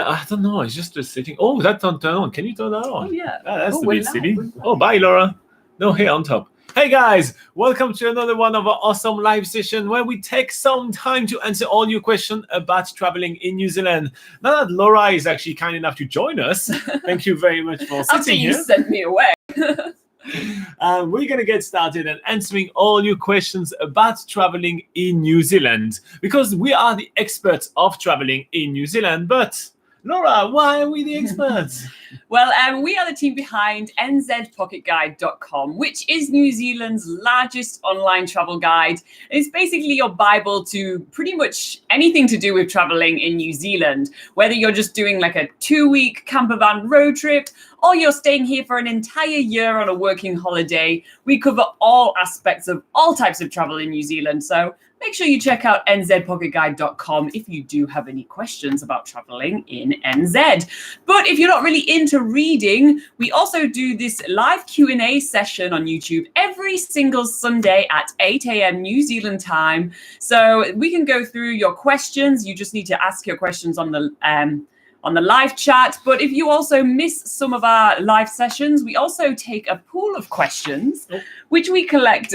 I don't know. It's just sitting. Oh, that don't turn on. Can you turn that on? Oh, yeah. That's a we're bit live, silly. we're live. Oh, bye, Laura. No hair on top. Hey guys, welcome to another one of our awesome live session where we take some time to answer all your questions about traveling in New Zealand. Now that Laura is actually kind enough to join us, thank you very much for After sitting you here. sent me away. We're going to get started and answering all your questions about traveling in New Zealand because we are the experts of traveling in New Zealand. But Laura, why are we the experts? Well, we are the team behind NZPocketGuide.com, which is New Zealand's largest online travel guide. It's basically your Bible to pretty much anything to do with traveling in New Zealand, whether you're just doing like a 2-week camper van road trip or you're staying here for an entire year on a working holiday. We cover all aspects of all types of travel in New Zealand. So make sure you check out NZPocketGuide.com if you do have any questions about traveling in NZ. But if you're not really into reading, we also do this live Q&A session on YouTube every single Sunday at 8 a.m. New Zealand time. So we can go through your questions. You just need to ask your questions on the live chat. But if you also miss some of our live sessions, we also take a pool of questions, which we collect.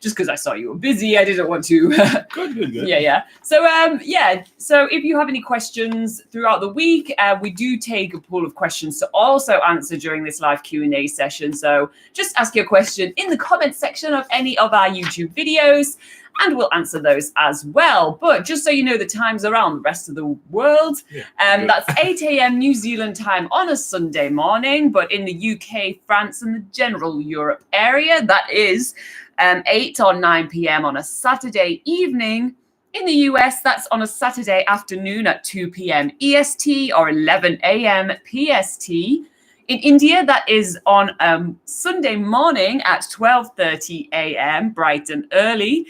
Just because I saw you were busy, I didn't want to. Good. Yeah. So so if you have any questions throughout the week, we do take a pool of questions to also answer during this live Q&A session. So just ask your question in the comments section of any of our YouTube videos, and we'll answer those as well. But just so you know, the times around the rest of the world, that's 8 a.m. New Zealand time on a Sunday morning. But in the UK, France, and the general Europe area, that is 8 or 9 p.m. on a Saturday evening. In the US, that's on a Saturday afternoon at 2 p.m. EST or 11 a.m. PST. In India, that is on Sunday morning at 12:30 a.m., bright and early.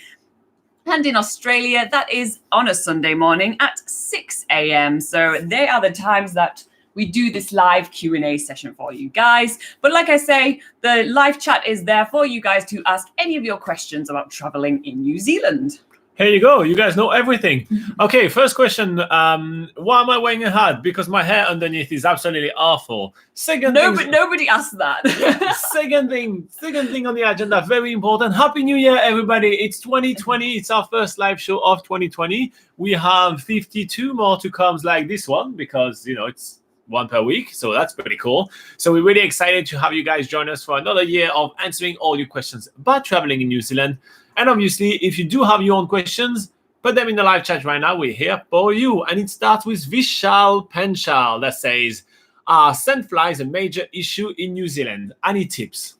And in Australia, that is on a Sunday morning at 6 a.m. So they are the times that we do this live Q&A session for you guys. But like I say, the live chat is there for you guys to ask any of your questions about traveling in New Zealand. Here you go. You guys know everything. Okay, first question. Why am I wearing a hat? Because my hair underneath is absolutely awful. Nobody asked that. Second thing on the agenda, very important. Happy New Year, everybody. It's 2020. It's our first live show of 2020. We have 52 more to come like this one because, it's one per week. So that's pretty cool. So we're really excited to have you guys join us for another year of answering all your questions about traveling in New Zealand. And obviously, if you do have your own questions, put them in the live chat right now. We're here for you. And it starts with Vishal Penchal that says, are sandflies a major issue in New Zealand? Any tips?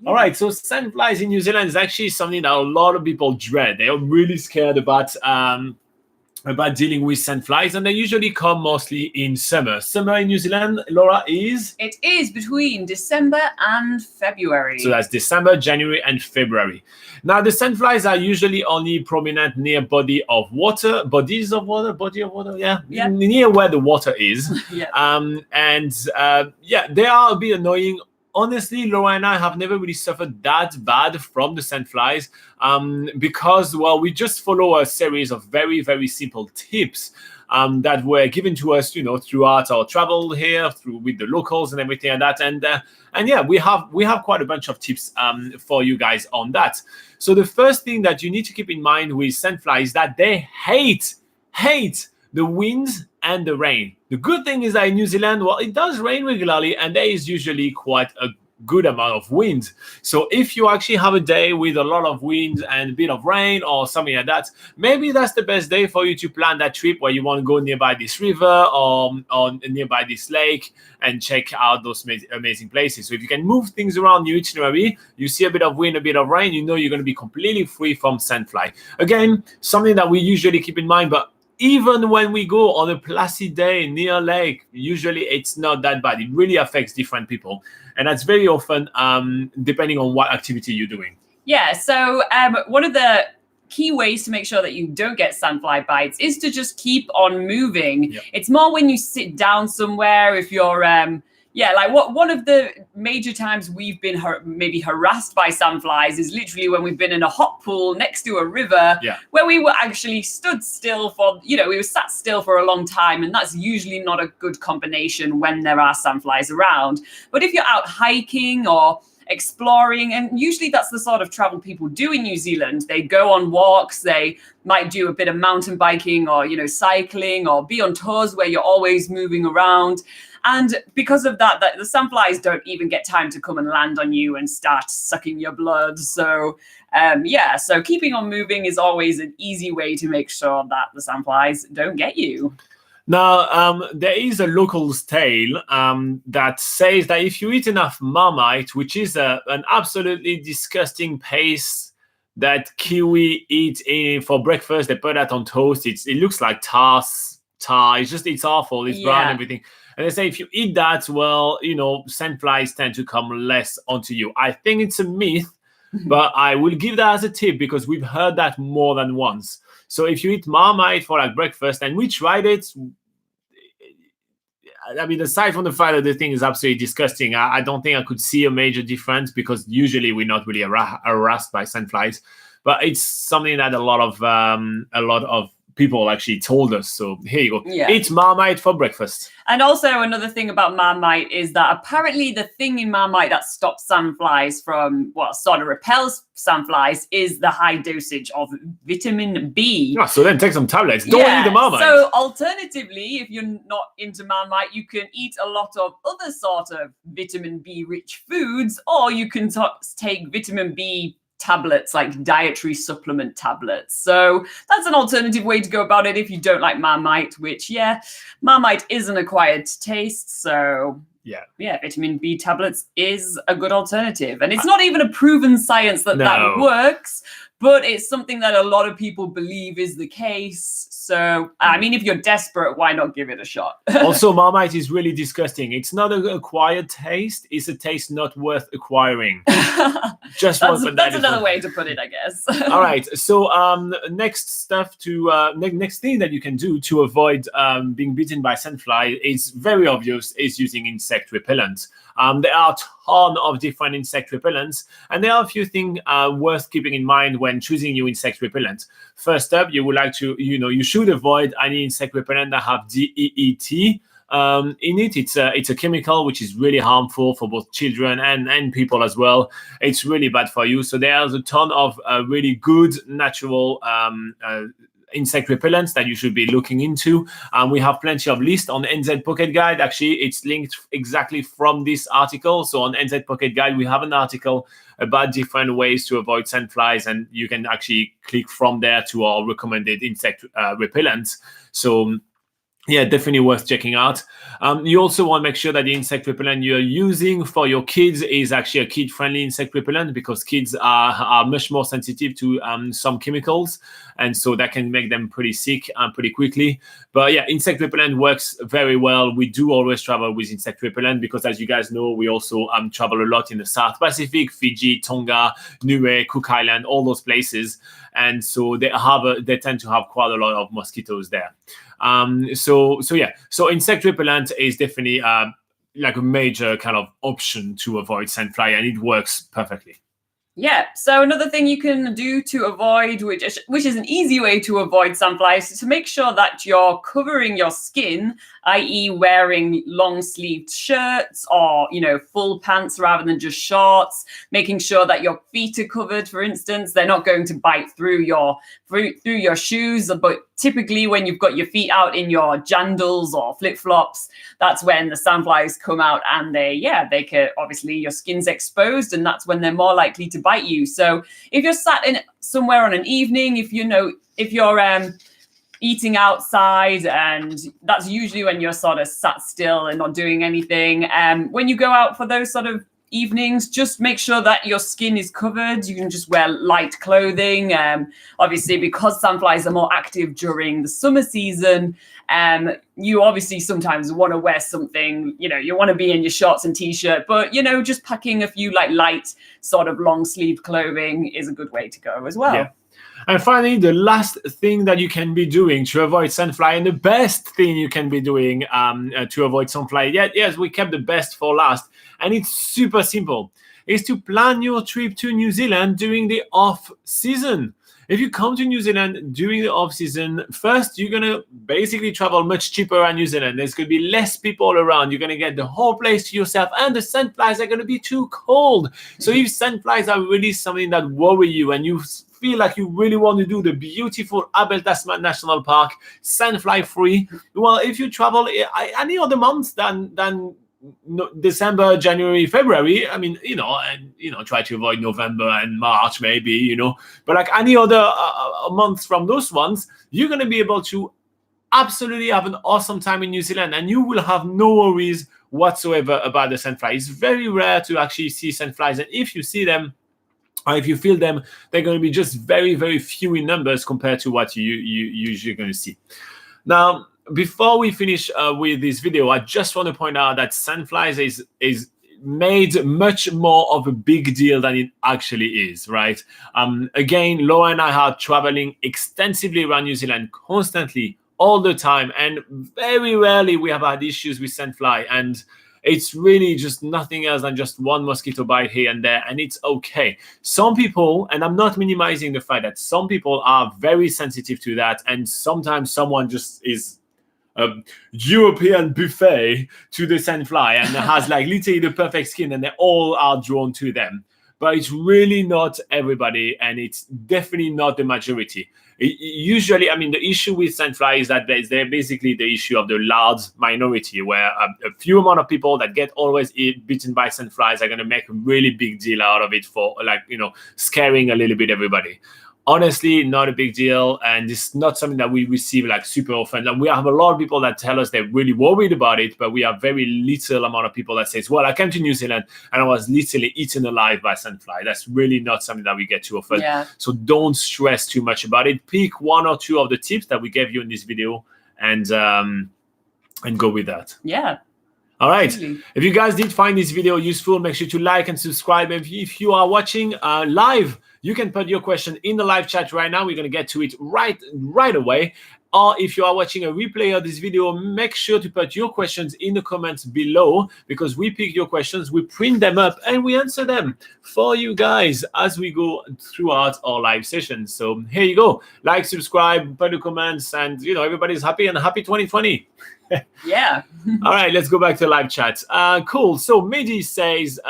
Yeah. All right, so sandflies in New Zealand is actually something that a lot of people dread. They are really scared about dealing with sandflies, and they usually come mostly in summer. Summer in New Zealand, Laura, is? It is between December and February. So that's December, January, and February. Now, the sandflies are usually only prominent near bodies of water, near where the water is. Yeah. They are a bit annoying. Honestly, Laura and I have never really suffered that bad from the sandflies because, we just follow a series of very, very simple tips that were given to us, throughout our travel here, with the locals and everything like that. And we have quite a bunch of tips for you guys on that. So the first thing that you need to keep in mind with sandflies is that they hate the winds and the rain. The good thing is that in New Zealand, it does rain regularly, and there is usually quite a good amount of wind. So if you actually have a day with a lot of wind and a bit of rain or something like that, maybe that's the best day for you to plan that trip where you want to go nearby this river or nearby this lake and check out those amazing places. So if you can move things around your itinerary, you see a bit of wind, a bit of rain, you're going to be completely free from sandfly. Again, something that we usually keep in mind, but even when we go on a placid day near a lake, usually it's not that bad. It really affects different people. And that's very often depending on what activity you're doing. Yeah, so one of the key ways to make sure that you don't get sandfly bites is to just keep on moving. Yep. It's more when you sit down somewhere, if you're Yeah, like one of the major times we've been maybe harassed by sandflies is literally when we've been in a hot pool next to a river where we were actually stood still for, we were sat still for a long time. And that's usually not a good combination when there are sandflies around. But if you're out hiking or exploring, and usually that's the sort of travel people do in New Zealand. They go on walks, they might do a bit of mountain biking or, cycling, or be on tours where you're always moving around. And because of that, the sandflies don't even get time to come and land on you and start sucking your blood. So, so keeping on moving is always an easy way to make sure that the sandflies don't get you. Now, there is a local's tale that says that if you eat enough Marmite, which is an absolutely disgusting paste that Kiwi eat for breakfast, they put that on toast. It looks like tar. It's awful. It's brown and everything. And they say if you eat that, well, sandflies tend to come less onto you. I think it's a myth, but I will give that as a tip because we've heard that more than once. So if you eat Marmite for breakfast, and we tried it, I mean, aside from the fact that the thing is absolutely disgusting, I don't think I could see a major difference because usually we're not really harassed by sandflies. But it's something that a lot of people actually told us. So here you go. Eat Marmite for breakfast. And also another thing about Marmite is that apparently the thing in Marmite that stops sandflies from, sort of repels sandflies, is the high dosage of vitamin B. So then take some tablets. Don't eat the Marmite. So alternatively, if you're not into Marmite, you can eat a lot of other sort of vitamin B rich foods, or you can take vitamin B tablets, like dietary supplement tablets. So that's an alternative way to go about it if you don't like Marmite, which Marmite is an acquired taste. So vitamin B tablets is a good alternative. And it's not even a proven science that works, but it's something that a lot of people believe is the case. So, I mean, if you're desperate, why not give it a shot? Also, Marmite is really disgusting. It's not an acquired taste. It's a taste not worth acquiring. That's another way to put it, I guess. All right. So next thing that you can do to avoid being bitten by sandfly is very obvious, is using insect repellent. There are a ton of different insect repellents, and there are a few things worth keeping in mind when choosing your insect repellent. First up, you would like to, you should avoid any insect repellent that have DEET in it. It's a chemical which is really harmful for both children and people as well. It's really bad for you. So there's a ton of really good natural insect repellents that you should be looking into. We have plenty of lists on NZ Pocket Guide. Actually, it's linked exactly from this article. So on NZ Pocket Guide, we have an article about different ways to avoid sandflies, and you can actually click from there to our recommended insect repellents. So definitely worth checking out. You also want to make sure that the insect repellent you're using for your kids is actually a kid-friendly insect repellent, because kids are much more sensitive to some chemicals, and so that can make them pretty sick pretty quickly. But insect repellent works very well. We do always travel with insect repellent because, as you guys know, we also travel a lot in the South Pacific, Fiji, Tonga, Niue, Cook Island, all those places. And so they tend to have quite a lot of mosquitoes there. So insect repellent is definitely like a major kind of option to avoid sandfly, and it works perfectly. Yeah, so another thing you can do to avoid, which is an easy way to avoid sandflies, is to make sure that you're covering your skin, i.e. wearing long-sleeved shirts or, full pants rather than just shorts, making sure that your feet are covered, for instance. They're not going to bite through your shoes, but typically when you've got your feet out in your jandals or flip-flops, that's when the sandflies come out, and they can, obviously your skin's exposed, and that's when they're more likely to bite you. So if you're sat in somewhere on an evening, if you're eating outside, and that's usually when you're sort of sat still and not doing anything, when you go out for those sort of evenings, just make sure that your skin is covered. You can just wear light clothing. Obviously, because sandflies are more active during the summer season, you obviously sometimes want to wear something, you want to be in your shorts and t-shirt, but, just packing a few light sort of long sleeve clothing is a good way to go as well. Yeah. And finally, the last thing that you can be doing to avoid sandfly, and the best thing you can be doing to avoid sandfly, yes, we kept the best for last, and it's super simple, is to plan your trip to New Zealand during the off season. If you come to New Zealand during the off season, first, you're going to basically travel much cheaper around New Zealand. There's going to be less people around. You're going to get the whole place to yourself, and the sandflies are going to be too cold. So if sandflies are really something that worry you and you feel like you really want to do the beautiful Abel Tasman National Park sandfly free, well, if you travel any other month than December, January, February, I mean, try to avoid November and March maybe, but like any other months from those ones, you're going to be able to absolutely have an awesome time in New Zealand, and you will have no worries whatsoever about the sandfly. It's very rare to actually see sandflies, and if you see them, or if you feel them, they're going to be just very, very few in numbers compared to what you usually going to see. Now, before we finish with this video, I just want to point out that sandflies is made much more of a big deal than it actually is, right? Again, Laura and I are traveling extensively around New Zealand constantly, all the time, and very rarely we have had issues with sandfly, and it's really just nothing else than just one mosquito bite here and there, and it's okay. Some people, and I'm not minimizing the fact that some people are very sensitive to that, and sometimes someone just is a European buffet to the sandfly and has like literally the perfect skin, and they all are drawn to them. But it's really not everybody, and it's definitely not the majority. Usually, I mean, the issue with sandfly is that they're basically the issue of the large minority, where a few amount of people that get always bitten by sandflies are going to make a really big deal out of it for, scaring a little bit everybody. Honestly, not a big deal, and it's not something that we receive like super often. And we have a lot of people that tell us they're really worried about it, but we have very little amount of people that says, well, I came to New Zealand and I was literally eaten alive by sandfly. That's really not something that we get too often. Yeah. So don't stress too much about it. Pick one or two of the tips that we gave you in this video and go with that. Yeah. All right. If you guys did find this video useful, make sure to like and subscribe. If you are watching live, you can put your question in the live chat right now. We're going to get to it right away. Or if you are watching a replay of this video, make sure to put your questions in the comments below, because we pick your questions, we print them up, and we answer them for you guys as we go throughout our live sessions. So here you go. Like, subscribe, put the comments, and everybody's happy, and happy 2020. Yeah. All right, let's go back to the live chat. Cool. So Mehdi says,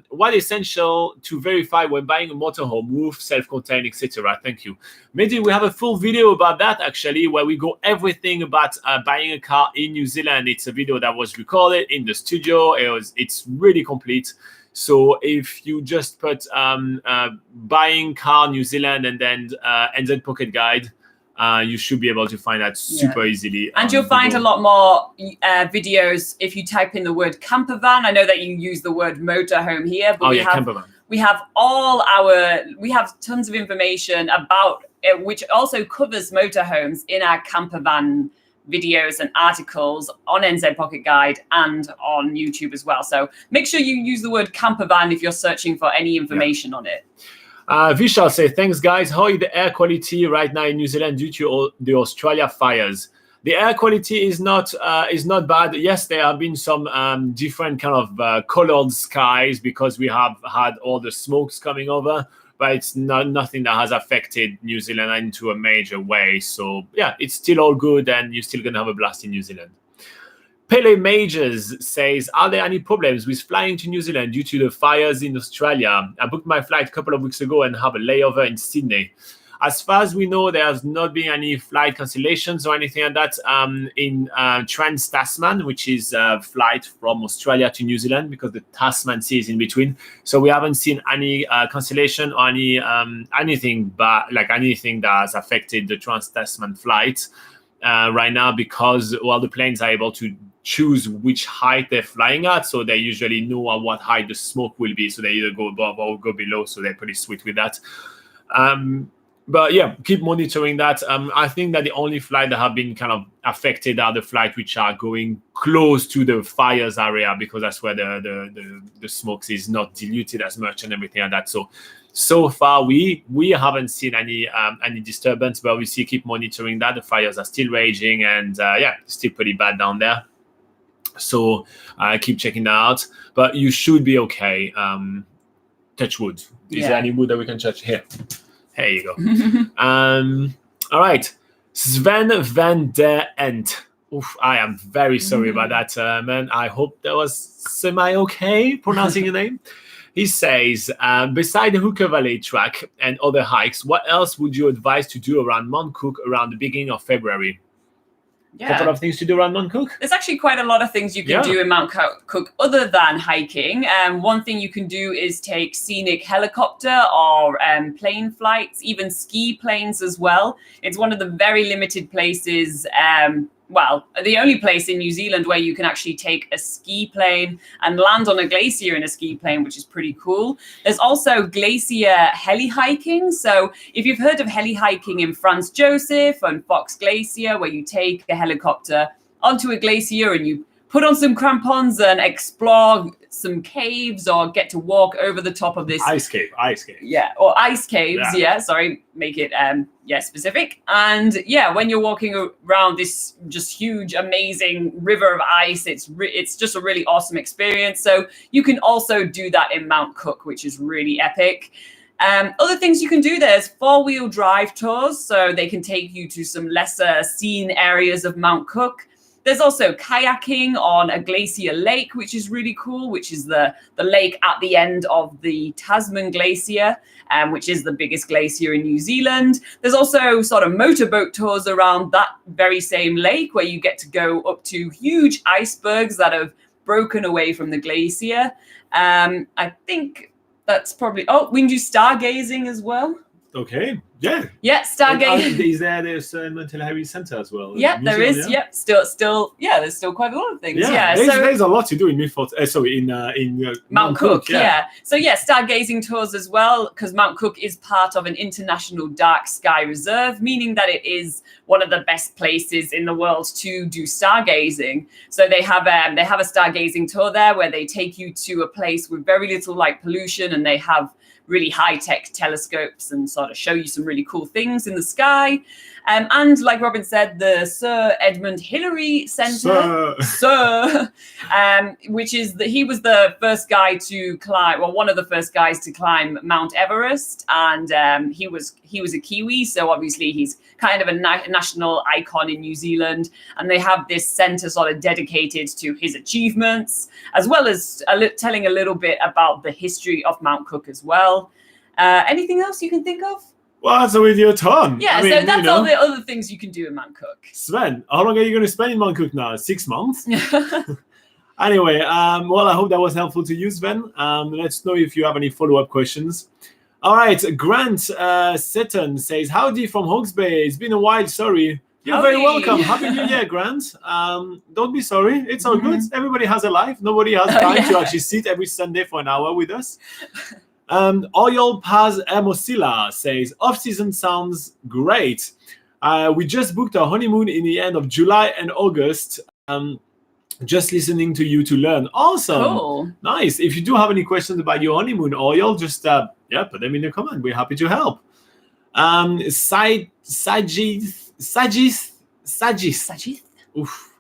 what essential to verify when buying a motorhome, roof, self-contained, etc. Thank you. Mehdi, we have a full video about that, actually, where we go everything about buying a car in New Zealand. It's a video that was recorded in the studio. It's really complete. So if you just put buying car New Zealand and then NZ Pocket Guide, you should be able to find that super easily. And you'll find a lot more videos if you type in the word camper van. I know that you use the word motorhome here, but camper van. We have tons of information about it, which also covers motorhomes in our camper van videos and articles on NZ Pocket Guide and on YouTube as well. So make sure you use the word camper van if you're searching for any information on it. Vishal say, thanks guys. How is the air quality right now in New Zealand due to the Australia fires? The air quality is not bad. Yes, there have been some different kind of colored skies because we have had all the smokes coming over, but it's nothing that has affected New Zealand into a major way. So yeah, it's still all good, and you're still gonna have a blast in New Zealand. Pele Majors says, are there any problems with flying to New Zealand due to the fires in Australia? I booked my flight a couple of weeks ago and have a layover in Sydney. As far as we know, there has not been any flight cancellations or anything like that in Trans-Tasman, which is a flight from Australia to New Zealand, because the Tasman Sea is in between. So we haven't seen any cancellation or anything that has affected the Trans-Tasman flight right now, because the planes are able to choose which height they're flying at, so they usually know at what height the smoke will be, so they either go above or go below, so they're pretty sweet with that. But yeah, keep monitoring that. I think that the only flight that have been kind of affected are the flights which are going close to the fires area, because that's where the smokes is not diluted as much and everything like that. So far we haven't seen any disturbance, but we see keep monitoring that. The fires are still raging, and still pretty bad down there. So keep checking that out. But you should be okay. Touch wood. Is there any wood that we can touch here? There you go. All right. Sven van der Ent. Oof, I am very sorry about that, man. I hope that was semi-okay pronouncing your name. He says, beside the Hooker Valley track and other hikes, what else would you advise to do around Mount Cook around the beginning of February? Yeah. Couple of things to do around Mount Cook. There's actually quite a lot of things you can do in Mount Cook other than hiking. One thing you can do is take scenic helicopter or plane flights, even ski planes as well. It's one of the very limited places, the only place in New Zealand where you can actually take a ski plane and land on a glacier in a ski plane, which is pretty cool. There's also glacier heli hiking. So if you've heard of heli hiking in Franz Josef and Fox Glacier, where you take a helicopter onto a glacier and you put on some crampons and explore some caves or get to walk over the top of this ice cave. Yeah, or ice caves. Make it specific. And when you're walking around this just huge, amazing river of ice, it's just a really awesome experience. So you can also do that in Mount Cook, which is really epic. Other things you can do, there's 4-wheel drive tours, so they can take you to some lesser seen areas of Mount Cook. There's also kayaking on a glacier lake, which is really cool, which is the lake at the end of the Tasman Glacier, which is the biggest glacier in New Zealand. There's also sort of motorboat tours around that very same lake, where you get to go up to huge icebergs that have broken away from the glacier. I think that's probably... Oh, we can do stargazing as well. Okay. Yeah. Yeah, stargazing. Is there this Mental Health Centre as well? Yeah, there is. Yeah, still. Yeah, there's still quite a lot of things. Yeah, there's a lot to do in Milford. In Mount Cook. Yeah. So stargazing tours as well, because Mount Cook is part of an international dark sky reserve, meaning that it is one of the best places in the world to do stargazing. So they have a stargazing tour there where they take you to a place with very little light pollution, and they have really high-tech telescopes and sort of show you some really cool things in the sky. And like Robin said, the Sir Edmund Hillary Centre, which is he was the first guy to climb, one of the first guys to climb Mount Everest, and he was a Kiwi, so obviously he's kind of a national icon in New Zealand. And they have this centre sort of dedicated to his achievements, as well as telling a little bit about the history of Mount Cook as well. Anything else you can think of? Well, that's with your ton. Yeah, so that's all the other things you can do in Mount Cook. Sven, how long are you going to spend in Mount Cook now? 6 months? Anyway, I hope that was helpful to you, Sven. Let's know if you have any follow-up questions. All right, Grant Seton says, howdy from Hawke's Bay. It's been a while, sorry. You're very welcome. Happy New Year, Grant. Don't be sorry. It's all good. Everybody has a life. Nobody has time to actually sit every Sunday for an hour with us. Oyol Paz Hermosilla says, off-season sounds great. We just booked our honeymoon in the end of July and August. Just listening to you to learn. Awesome. Cool. Nice. If you do have any questions about your honeymoon, Oyol, just put them in the comment. We're happy to help. Sajis. Oof.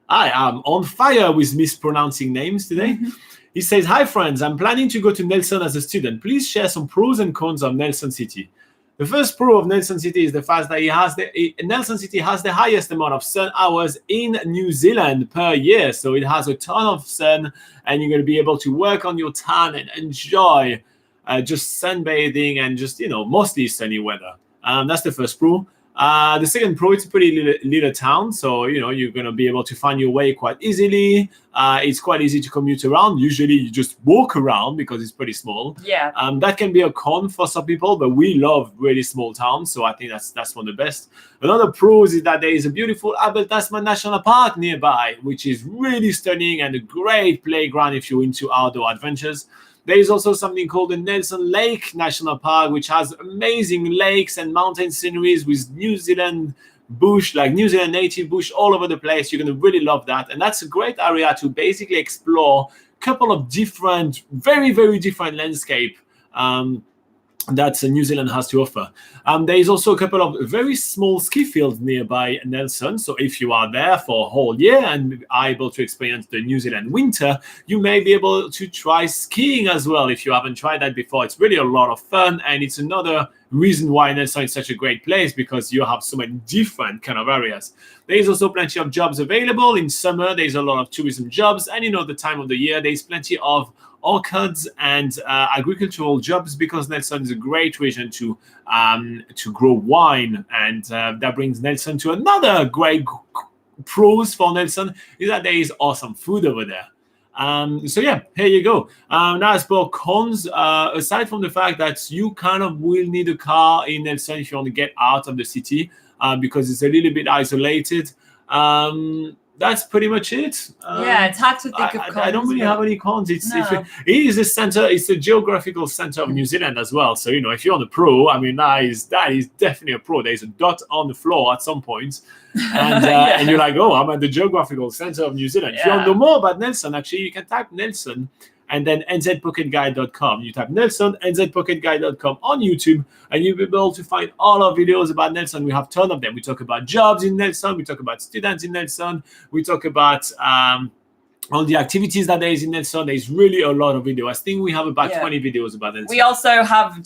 I am on fire with mispronouncing names today. He says, hi, friends. I'm planning to go to Nelson as a student. Please share some pros and cons of Nelson City. The first pro of Nelson City is the fact that Nelson City has the highest amount of sun hours in New Zealand per year. So it has a ton of sun, and you're going to be able to work on your tan and enjoy just sunbathing and just, mostly sunny weather. That's the first pro. The second pro, it's a pretty little town, so you're going to be able to find your way quite easily. It's quite easy to commute around. Usually you just walk around because it's pretty small. Yeah. That can be a con for some people, but we love really small towns, so I think that's one of the best. Another pro is that there is a beautiful Abel Tasman National Park nearby, which is really stunning and a great playground if you're into outdoor adventures. There is also something called the Nelson Lake National Park, which has amazing lakes and mountain sceneries with New Zealand bush, like New Zealand native bush all over the place. You're going to really love that. And that's a great area to basically explore a couple of different, very, very different landscape that New Zealand has to offer. There is also a couple of very small ski fields nearby Nelson. So if you are there for a whole year and are able to experience the New Zealand winter, you may be able to try skiing as well. If you haven't tried that before, it's really a lot of fun. And it's another reason why Nelson is such a great place, because you have so many different kind of areas. There is also plenty of jobs available. In summer, there's a lot of tourism jobs. And the time of the year, there's plenty of orchards and agricultural jobs, because Nelson is a great region to grow wine, and that brings Nelson to another great pros for Nelson is that there is awesome food over there. So yeah, here you go. Now as for cons, aside from the fact that you kind of will need a car in Nelson if you want to get out of the city, because it's a little bit isolated. That's pretty much it. Yeah, it's hard to think of cons. I don't really have any cons. It is the center. It's the geographical center of New Zealand as well. So if you're on the pro, I mean that is definitely a pro. There's a dot on the floor at some point, and and you're like, oh, I'm at the geographical center of New Zealand. If you want to know more about Nelson, actually, you can type Nelson and then nzpocketguide.com. You type Nelson, nzpocketguide.com on YouTube, and you'll be able to find all our videos about Nelson. We have a ton of them. We talk about jobs in Nelson. We talk about students in Nelson. We talk about all the activities that there is in Nelson. There's really a lot of videos. I think we have about 20 videos about Nelson. We also have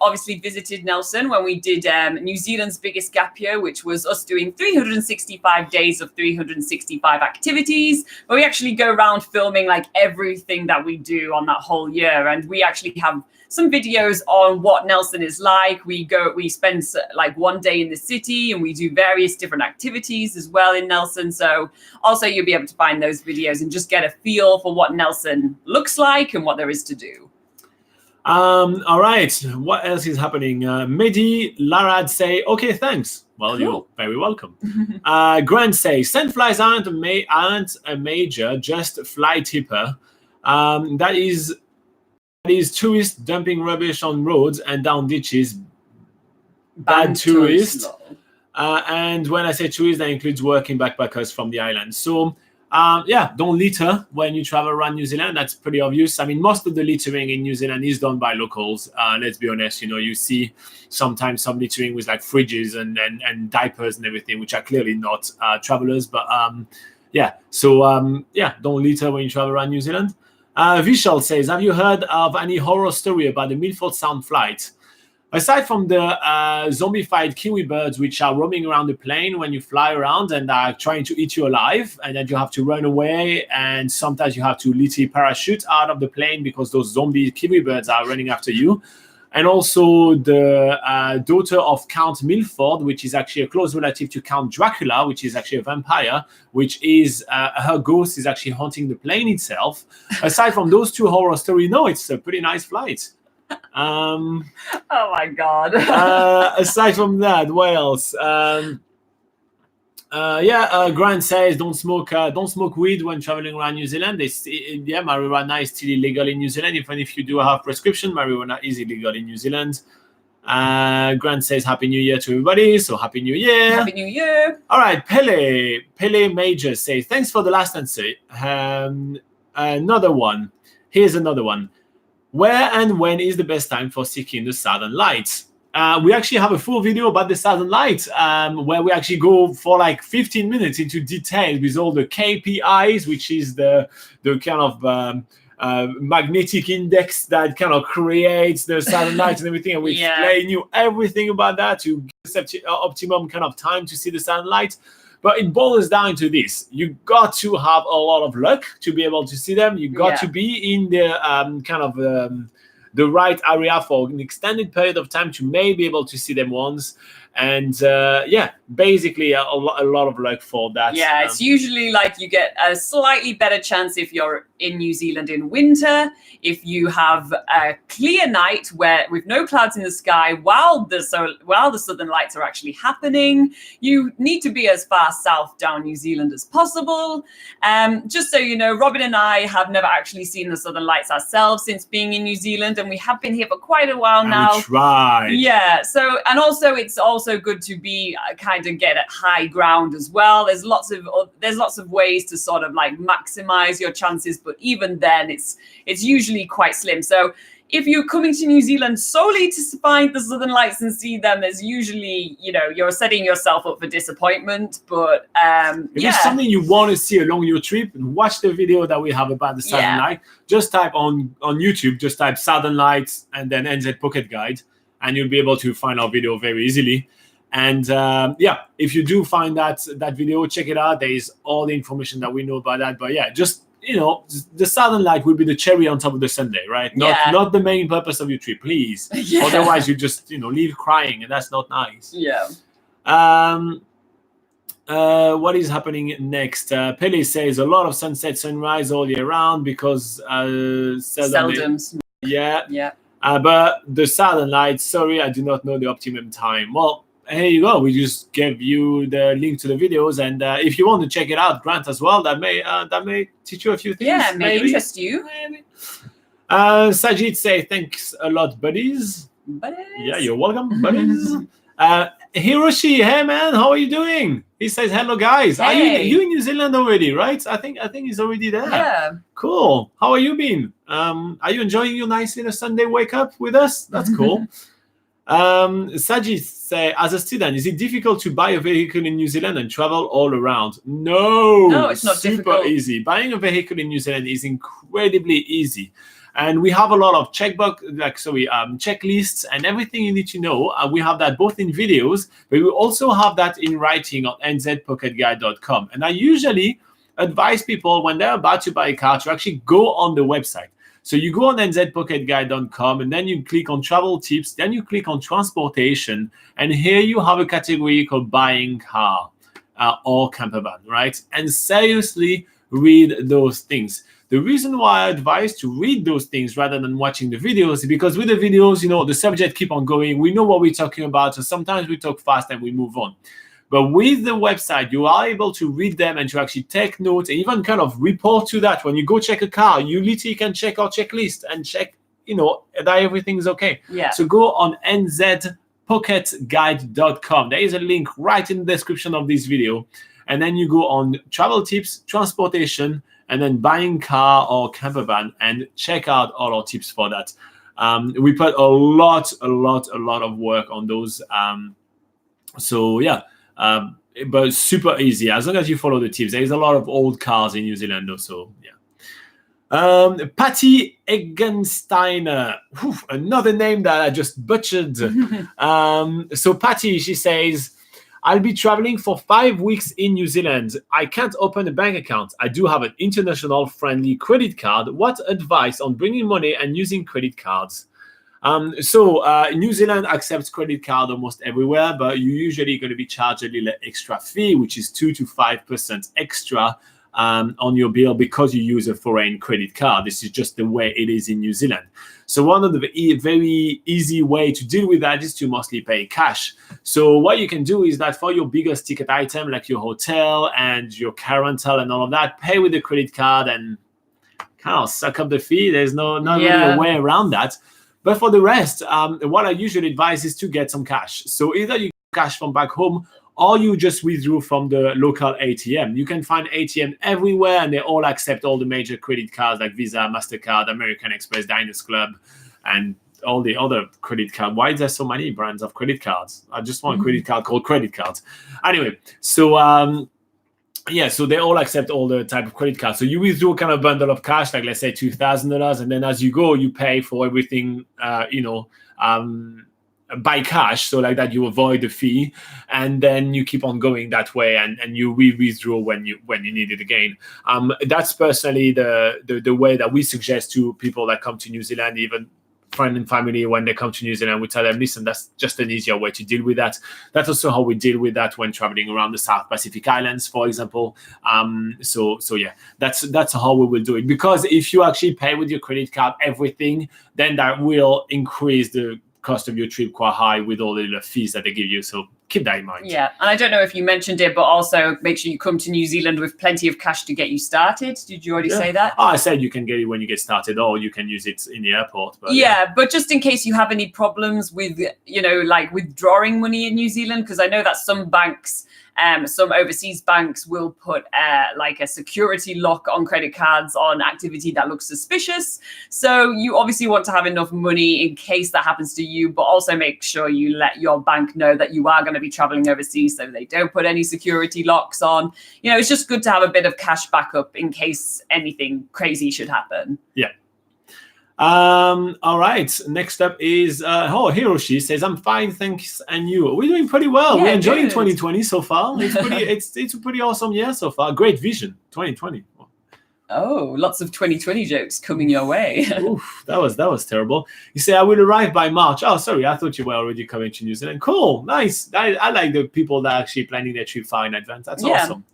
obviously visited Nelson when we did New Zealand's biggest gap year, which was us doing 365 days of 365 activities. But we actually go around filming like everything that we do on that whole year. And we actually have some videos on what Nelson is like. We spend like one day in the city, and we do various different activities as well in Nelson. So also you'll be able to find those videos and just get a feel for what Nelson looks like and what there is to do. All right. What else is happening? Mehdi Larad say, okay, thanks. Well, cool. You're very welcome. Grant says, Sandflies aren't a major, just fly tipper. That is tourists dumping rubbish on roads and down ditches. Bad tourists. And when I say tourists, that includes working backpackers from the island. So, don't litter when you travel around New Zealand. That's pretty obvious. I mean, most of the littering in New Zealand is done by locals. Let's be honest. You see sometimes some littering with like fridges and diapers and everything, which are clearly not travelers. But don't litter when you travel around New Zealand. Vishal says, have you heard of any horror story about the Milford Sound flight? Aside from the zombified kiwi birds, which are roaming around the plane when you fly around and are trying to eat you alive, and then you have to run away, and sometimes you have to literally parachute out of the plane because those zombie kiwi birds are running after you. And also the daughter of Count Milford, which is actually a close relative to Count Dracula, which is actually a vampire, which is her ghost is actually haunting the plane itself. Aside from those two horror stories, no, it's a pretty nice flight. Oh my God. Aside from that, what else? Grant says don't smoke weed when traveling around New Zealand. Marijuana is still illegal in New Zealand. Even if you do have prescription, marijuana is illegal in New Zealand. Grant says Happy New Year to everybody. So Happy New Year. Happy New Year. All right, Pele Major says thanks for the last answer. Another one. Here's another one. Where and when is the best time for seeking the Southern Lights? We actually have a full video about the Southern Lights where we actually go for like 15 minutes into detail with all the KPIs, which is the kind of magnetic index that kind of creates the Southern Lights and everything. And we explain you everything about that to get optimum kind of time to see the Southern Lights. But it boils down to this. You got to have a lot of luck to be able to see them. You got to be in the the right area for an extended period of time to maybe be able to see them once. And basically a lot of luck for that. Yeah, it's usually like you get a slightly better chance if you're in New Zealand in winter, if you have a clear night with no clouds in the sky while the southern lights are actually happening. You need to be as far south down New Zealand as possible. Just so you know, Robin and I have never actually seen the southern lights ourselves since being in New Zealand, and we have been here for quite a while now. We tried. Yeah, so and also it's also good to be kind of get at high ground as well. There's lots of ways to sort of like maximize your chances, but even then it's usually quite slim. So if you're coming to New Zealand solely to find the southern lights and see them, there's usually, you're setting yourself up for disappointment. But if it's something you want to see along your trip, watch the video that we have about the southern light. Just type on YouTube, just type Southern Lights and then NZ Pocket Guide, and you'll be able to find our video very easily. And if you do find that video, check it out. There is all the information that we know about that. But just the southern light will be the cherry on top of the sundae, right? Not the main purpose of your trip, please. Otherwise, you just leave crying, and that's not nice. Yeah. What is happening next? Pele says a lot of sunset, sunrise all year round because seldom. Yeah. But the southern lights, sorry, I do not know the optimum time. Well, here you go. We just gave you the link to the videos, and if you want to check it out, Grant, as well, that may teach you a few things. Yeah, may interest you. Maybe. Sajid say thanks a lot, buddies. Yeah, you're welcome, buddies. Hiroshi, hey man, how are you doing? He says hello, guys. Hey. Are you in New Zealand already? Right? I think he's already there. Yeah. Cool. How are you been? Are you enjoying your nice little Sunday wake up with us? That's cool. Sajid say, as a student, is it difficult to buy a vehicle in New Zealand and travel all around? No, it's not super difficult. Easy. Buying a vehicle in New Zealand is incredibly easy. And we have a lot of checklists and everything you need to know. We have that both in videos, but we also have that in writing on nzpocketguide.com. And I usually advise people when they're about to buy a car to actually go on the website. So you go on nzpocketguide.com, and then you click on travel tips, then you click on transportation, and here you have a category called buying car or camper van, right? And seriously, read those things. The reason why I advise to read those things rather than watching the videos is because with the videos, the subject keep on going. We know what we're talking about, so sometimes we talk fast and we move on. But with the website, you are able to read them and to actually take notes and even kind of report to that. When you go check a car, you literally can check our checklist and check, that everything's okay. Yeah. So go on nzpocketguide.com. There is a link right in the description of this video. And then you go on travel tips, transportation, and then buying car or camper van, and check out all our tips for that. We put a lot of work on those. But super easy as long as you follow the tips. There is a lot of old cars in New Zealand also. Yeah. Patty Eggensteiner, another name that I just butchered. So Patty, she says, I'll be traveling for 5 weeks in New Zealand. I can't open a bank account. I do have an international friendly credit card. What advice on bringing money and using credit cards? New Zealand accepts credit card almost everywhere, but you're usually going to be charged a little extra fee, which is 2 to 5% extra on your bill because you use a foreign credit card. This is just the way it is in New Zealand. So one of the very easy way to deal with that is to mostly pay cash. So what you can do is that for your biggest ticket item, like your hotel and your car rental and all of that, pay with the credit card and kind of suck up the fee. There's not really a way around that. But for the rest, what I usually advise is to get some cash. So either you get cash from back home or you just withdraw from the local ATM. You can find ATM everywhere, and they all accept all the major credit cards like Visa, MasterCard, American Express, Diners Club, and all the other credit cards. Why is there so many brands of credit cards? I just want a credit card called credit cards. Anyway, so so they all accept all the type of credit cards. So you withdraw kind of bundle of cash, like let's say $2,000, and then as you go, you pay for everything, by cash. So like that, you avoid the fee, and then you keep on going that way, and you withdraw when you need it again. That's personally the way that we suggest to people that come to New Zealand, even friend and family when they come to New Zealand, we tell them, listen, that's just an easier way to deal with that. That's also how we deal with that when traveling around the South Pacific Islands, for example. So yeah, that's how we will do it. Because if you actually pay with your credit card everything, then that will increase the cost of your trip quite high with all the fees that they give you. So keep that in mind. Yeah, and I don't know if you mentioned it, but also make sure you come to New Zealand with plenty of cash to get you started. Did you already say that? Oh, I said you can get it when you get started, or you can use it in the airport. But but just in case you have any problems with, like withdrawing money in New Zealand, because I know that some banks, some overseas banks will put like a security lock on credit cards on activity that looks suspicious. So you obviously want to have enough money in case that happens to you, but also make sure you let your bank know that you are going to be traveling overseas so they don't put any security locks on. It's just good to have a bit of cash backup in case anything crazy should happen. Yeah. All right. Next up is Hiroshi says, I'm fine, thanks, and you? We're doing pretty well. We're enjoying 2020 so far. It's pretty it's a pretty awesome year so far. Great vision, 2020. Oh, lots of 2020 jokes coming your way. Oof, that was terrible. You say I will arrive by March. Oh, sorry, I thought you were already coming to New Zealand. Cool, nice. I like the people that are actually planning their trip far in advance. That's awesome.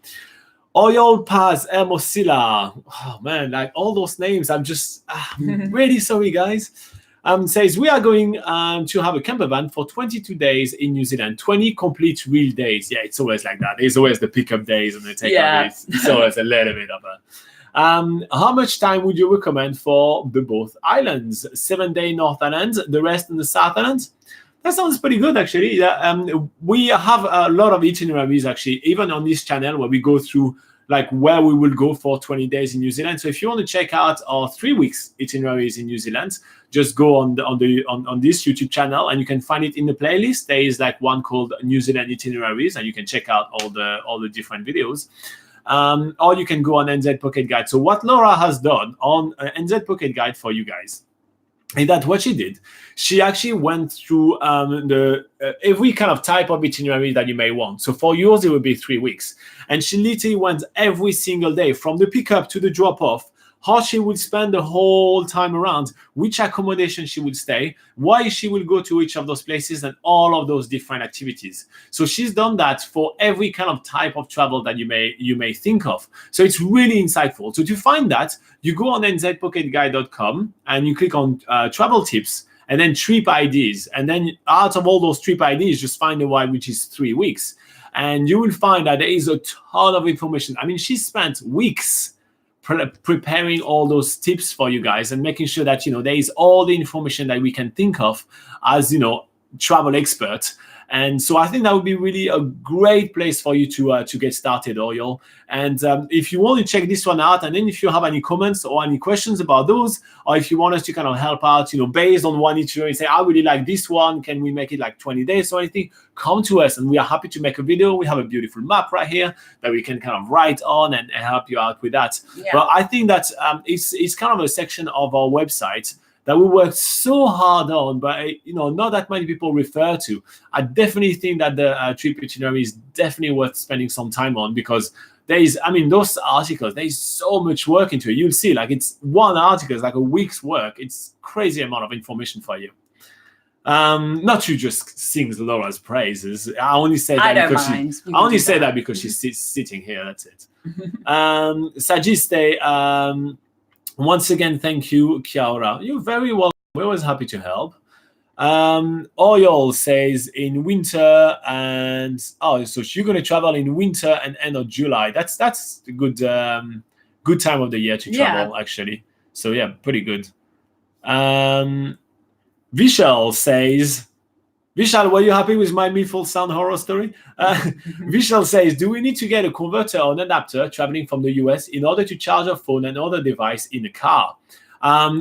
Oyol Paz Hermosilla. Oh man, like all those names. I'm just really sorry, guys. Says we are going to have a camper van for 22 days in New Zealand, 20 complete real days. Yeah, it's always like that. It's always the pickup days and the take-up days. It's always a little bit of a. How much time would you recommend for the both islands? 7-day North Island, the rest in the South Island? That sounds pretty good, actually. We have a lot of itineraries, actually, even on this channel, where we go through like where we will go for 20 days in New Zealand. So if you want to check out our 3 weeks itineraries in New Zealand, just go on this YouTube channel and you can find it in the playlist. There is like one called New Zealand itineraries, and you can check out all the different videos. Or you can go on NZ Pocket Guide. So what Laura has done on NZ Pocket Guide for you guys is that what she did, she actually went through every kind of type of itinerary that you may want. So for yours, it would be 3 weeks. And she literally went every single day from the pickup to the drop-off, how she would spend the whole time around, which accommodation she would stay, why she will go to each of those places, and all of those different activities. So she's done that for every kind of type of travel that you may think of. So it's really insightful. So to find that, you go on nzpocketguide.com and you click on travel tips and then trip IDs. And then out of all those trip IDs, just find the one which is 3 weeks. And you will find that there is a ton of information. I mean, she spent weeks preparing all those tips for you guys and making sure that there is all the information that we can think of as travel expert. And so I think that would be really a great place for you to get started, Oyol. And if you want to check this one out, and then if you have any comments or any questions about those, or if you want us to kind of help out, based on one itinerary, say, I really like this one, can we make it like 20 days or anything? Come to us and we are happy to make a video. We have a beautiful map right here that we can kind of write on and help you out with that. Yeah. But I think that it's kind of a section of our website that we worked so hard on, but not that many people refer to. I definitely think that the trip itinerary is definitely worth spending some time on, because those articles, there is so much work into it. You'll see, like, it's one article is like a week's work. It's crazy amount of information for you. Not to just sing Laura's praises. I only say that because she's sitting here. That's it. Sajiste. Once again, thank you, Kiara. You're very welcome. We're always happy to help. Oyol says in winter, and so you're going to travel in winter and end of July. That's a good time of the year to travel, actually. So yeah, pretty good. Vishal says, Vishal, were you happy with my Meanful Sound horror story? Vishal says, do we need to get a converter or an adapter traveling from the US in order to charge a phone and other device in a car?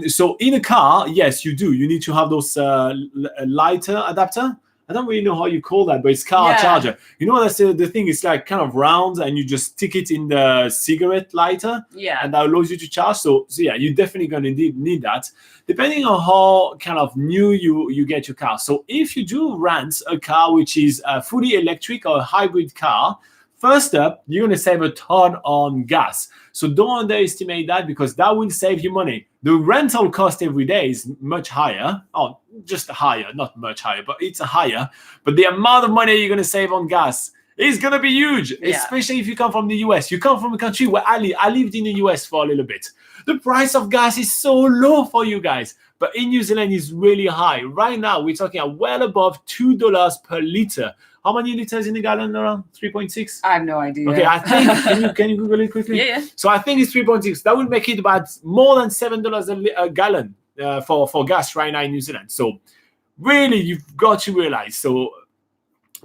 So in a car, yes, you do. You need to have those lighter adapter. I don't really know how you call that, but it's car charger. That's the thing. It's like kind of round, and you just stick it in the cigarette lighter, and that allows you to charge. So yeah, you're definitely going to need that, depending on how kind of new you get your car. So if you do rent a car which is fully electric or a hybrid car, First up, you're going to save a ton on gas. So don't underestimate that, because that will save you money. The rental cost every day is much higher. Oh, just higher, not much higher, but it's higher. But the amount of money you're going to save on gas is going to be huge, especially if you come from the US. You come from a country where I lived in the US for a little bit. The price of gas is so low for you guys, but in New Zealand it's really high. Right now, we're talking at well above $2 per liter. How many liters in a gallon, Laura? 3.6? I have no idea. Okay, I think, can you Google it quickly? Yeah. So I think it's 3.6. That would make it about more than $7 a gallon for gas right now in New Zealand. So really, you've got to realize, so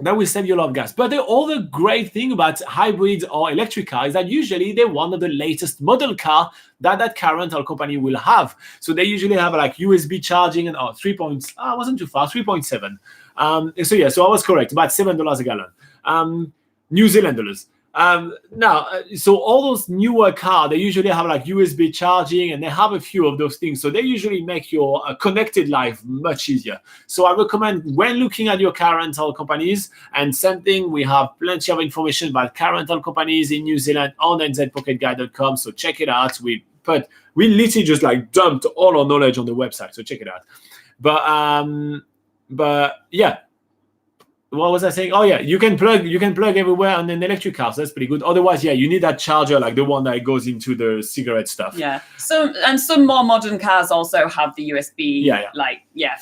that will save you a lot of gas. But the other great thing about hybrids or electric cars is that usually they're one of the latest model car that car rental company will have. So they usually have like USB charging and 3.7. So I was correct, about $7 a gallon, New Zealand dollars. So all those newer cars, they usually have like USB charging, and they have a few of those things. So they usually make your connected life much easier. So I recommend, when looking at your car rental companies, and same thing, we have plenty of information about car rental companies in New Zealand on nzpocketguide.com. So check it out. We literally just like dumped all our knowledge on the website. So check it out. But yeah. What was I saying? Oh yeah, you can plug everywhere on an electric car. So that's pretty good. Otherwise, you need that charger, like the one that goes into the cigarette stuff. Yeah. Some more modern cars also have the USB.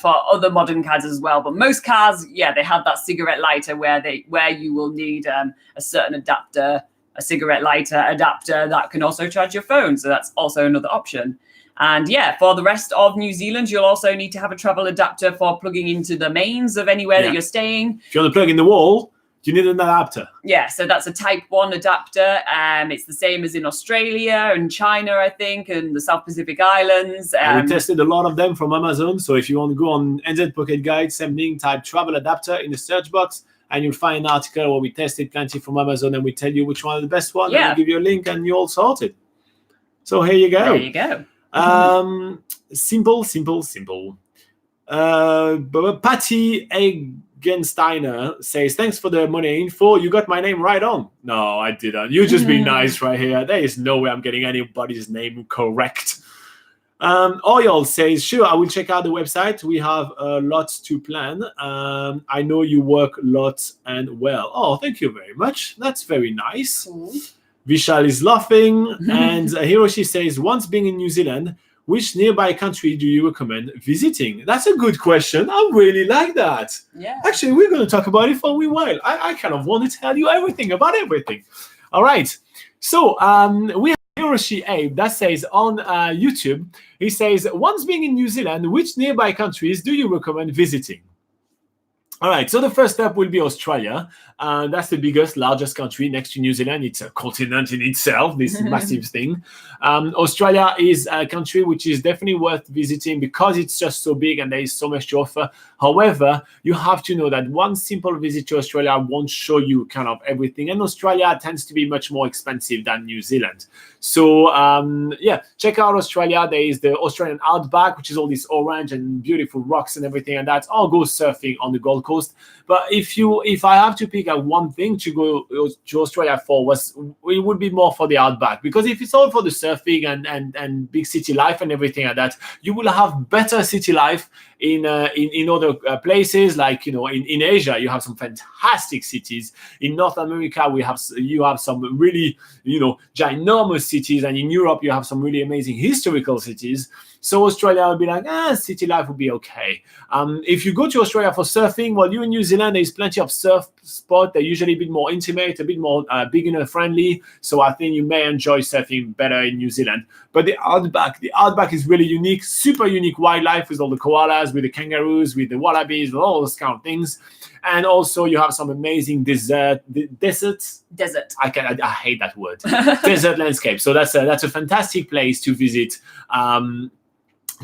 For other modern cars as well. But most cars, they have that cigarette lighter where you will need a certain adapter, a cigarette lighter adapter that can also charge your phone. So that's also another option. And for the rest of New Zealand, you'll also need to have a travel adapter for plugging into the mains of anywhere that you're staying. If you want to plug in the wall, you need an adapter. Yeah, so that's a Type 1 adapter. It's the same as in Australia and China, I think, and the South Pacific Islands. We tested a lot of them from Amazon. So if you want to go on NZ Pocket Guide, same thing, type travel adapter in the search box, and you'll find an article where we tested plenty from Amazon, and we tell you which one is the best one. And we give you a link, and you're all sorted. So here you go. There you go. Simple. Patty Egensteiner says, thanks for the money info. You got my name right on. No, I didn't. You just be nice right here. There is no way I'm getting anybody's name correct. Oyal says, sure, I will check out the website. We have lots to plan. I know you work lots and well. Oh, thank you very much. That's very nice. Cool. Vishal is laughing, and Hiroshi says, once being in New Zealand, which nearby country do you recommend visiting? That's a good question. I really like that. Yeah. Actually, we're going to talk about it for a wee while. I kind of want to tell you everything about everything. All right. So we have Hiroshi Abe that says on YouTube, he says, once being in New Zealand, which nearby countries do you recommend visiting? All right, so the first step will be Australia. That's the biggest, largest country next to New Zealand. It's a continent in itself, this massive thing. Australia is a country which is definitely worth visiting because it's just so big and there is so much to offer. However, you have to know that one simple visit to Australia won't show you kind of everything. And Australia tends to be much more expensive than New Zealand. So, check out Australia. There is the Australian outback, which is all this orange and beautiful rocks and everything and that. Or go surfing on the Gold Coast. But if I have to pick one thing to go to Australia for, it would be more for the outback. Because if it's all for the surfing and big city life and everything like that, you will have better city life in other places. Like, in Asia, you have some fantastic cities. In North America, you have some really, ginormous cities. And in Europe, you have some really amazing historical cities. So Australia would be like, city life would be okay. If you go to Australia for surfing, well, you in New Zealand, there's plenty of surf spots. They're usually a bit more intimate, a bit more beginner friendly. So I think you may enjoy surfing better in New Zealand. But the outback is really unique, super unique wildlife with all the koalas, with the kangaroos, with the wallabies, with all those kind of things. And also you have some amazing desert. I hate that word. Desert landscape. So that's a fantastic place to visit.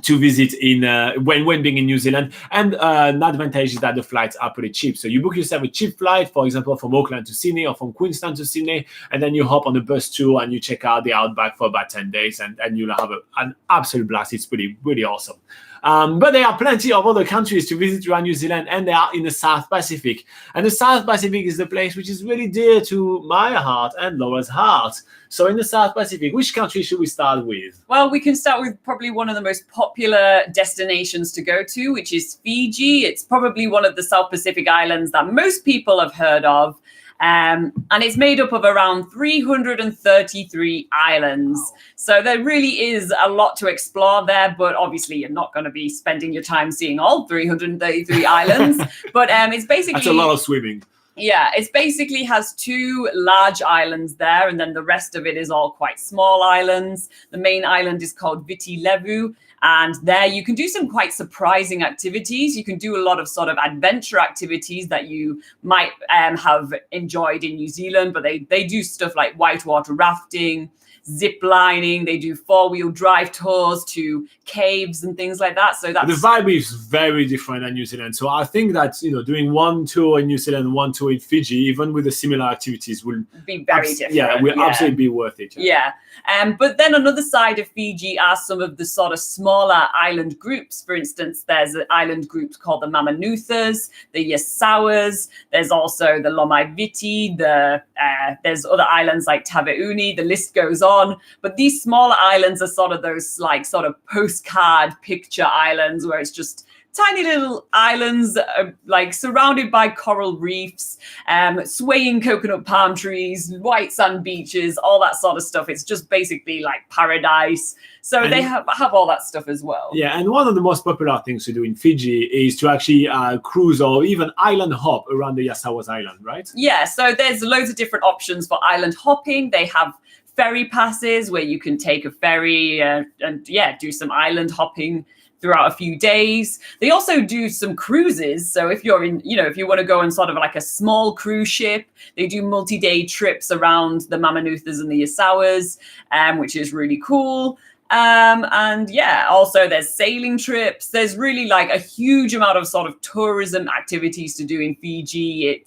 When being in New Zealand, and an advantage is that the flights are pretty cheap. So you book yourself a cheap flight, for example, from Auckland to Sydney or from Queenstown to Sydney, and then you hop on the bus tour and you check out the outback for about 10 days, and you'll have an absolute blast. It's pretty awesome. But there are plenty of other countries to visit around New Zealand, and they are in the South Pacific. And the South Pacific is the place which is really dear to my heart and Laura's heart. So in the South Pacific, which country should we start with? Well, we can start with probably one of the most popular destinations to go to, which is Fiji. It's probably one of the South Pacific islands that most people have heard of. And it's made up of around 333 islands. So there really is a lot to explore there, but obviously you're not going to be spending your time seeing all 333 islands. But it's basically... That's a lot of swimming. Yeah, it basically has 2 large islands there, and then the rest of it is all quite small islands. The main island is called Viti Levu, and there you can do some quite surprising activities. You can do a lot of sort of adventure activities that you might have enjoyed in New Zealand, but they do stuff like whitewater rafting, zip lining. They do 4-wheel drive tours to caves and things like that. So that's the vibe is very different than New Zealand. So I think that doing one tour in New Zealand, one tour in Fiji, even with the similar activities, will be very different. Yeah, will absolutely be worth it. Yeah. But then another side of Fiji are some of the sort of smaller island groups. For instance, there's an island group called the Mamanuthas, the Yasawas. There's also the Lomaiviti. There's other islands like Taveuni. The list goes on. But these smaller islands are sort of those like sort of postcard picture islands where it's just tiny little islands like surrounded by coral reefs, swaying coconut palm trees, white sand beaches, all that sort of stuff. It's just basically like paradise. So they have all that stuff as well. Yeah, and one of the most popular things to do in Fiji is to actually cruise or even island hop around the Yasawas Island, right? Yeah, so there's loads of different options for island hopping. They have ferry passes where you can take a ferry and do some island hopping throughout a few days. They also do some cruises. So if you're in, if you want to go on sort of like a small cruise ship, they do multi-day trips around the Mamanuthas and the Yasawas, which is really cool. Also there's sailing trips. There's really like a huge amount of sort of tourism activities to do in Fiji.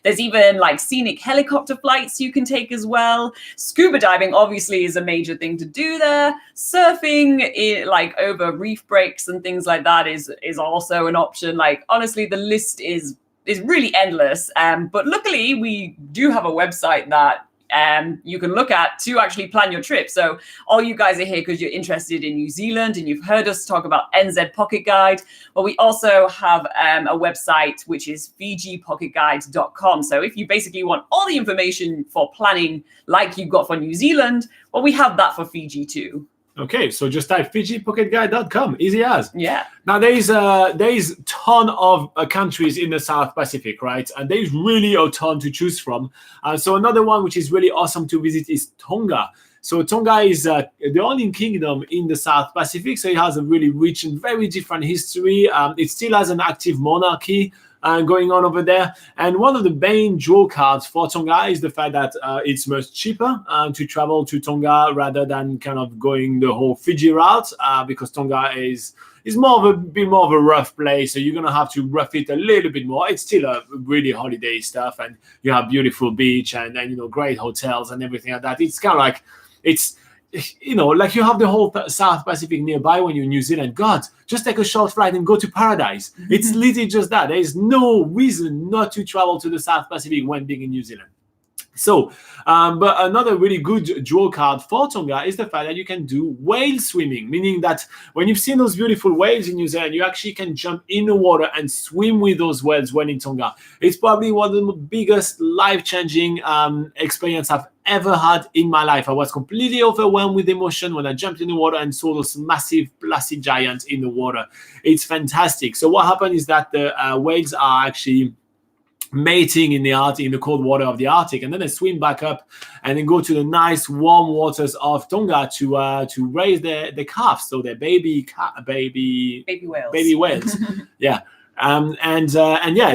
There's even like scenic helicopter flights you can take as well. Scuba diving obviously is a major thing to do there. Surfing like over reef breaks and things like that is also an option. Like honestly, the list is really endless. But luckily we do have a website that you can look at to actually plan your trip. So all you guys are here because you're interested in New Zealand and you've heard us talk about NZ Pocket Guide. Well, we also have a website which is fijipocketguide.com. So if you basically want all the information for planning like you've got for New Zealand, well, we have that for Fiji too. Okay, so just type fijipocketguide.com, easy as. Yeah. Now there is a ton of countries in the South Pacific, right? And there's really a ton to choose from. So another one which is really awesome to visit is Tonga. So Tonga is the only kingdom in the South Pacific, so it has a really rich and very different history. It still has an active monarchy going on over there. And one of the main draw cards for Tonga is the fact that it's much cheaper to travel to Tonga rather than kind of going the whole Fiji route, because Tonga is more of a rough place, so you're gonna have to rough it a little bit more. It's still a really holiday stuff, and you have beautiful beach and great hotels and everything like that. It's kind of like like you have the whole South Pacific nearby when you're in New Zealand. God, just take a short flight and go to paradise. Mm-hmm. It's literally just that. There is no reason not to travel to the South Pacific when being in New Zealand. So, but another really good draw card for Tonga is the fact that you can do whale swimming, meaning that when you've seen those beautiful whales in New Zealand, you actually can jump in the water and swim with those whales when in Tonga. It's probably one of the biggest life-changing experience I've ever had in my life. I was completely overwhelmed with emotion when I jumped in the water and saw those massive plastic giants in the water. It's fantastic. So what happened is that the whales are actually mating in the cold water of the Arctic, and then they swim back up and then go to the nice warm waters of Tonga to raise their calves, so their baby whales. Yeah.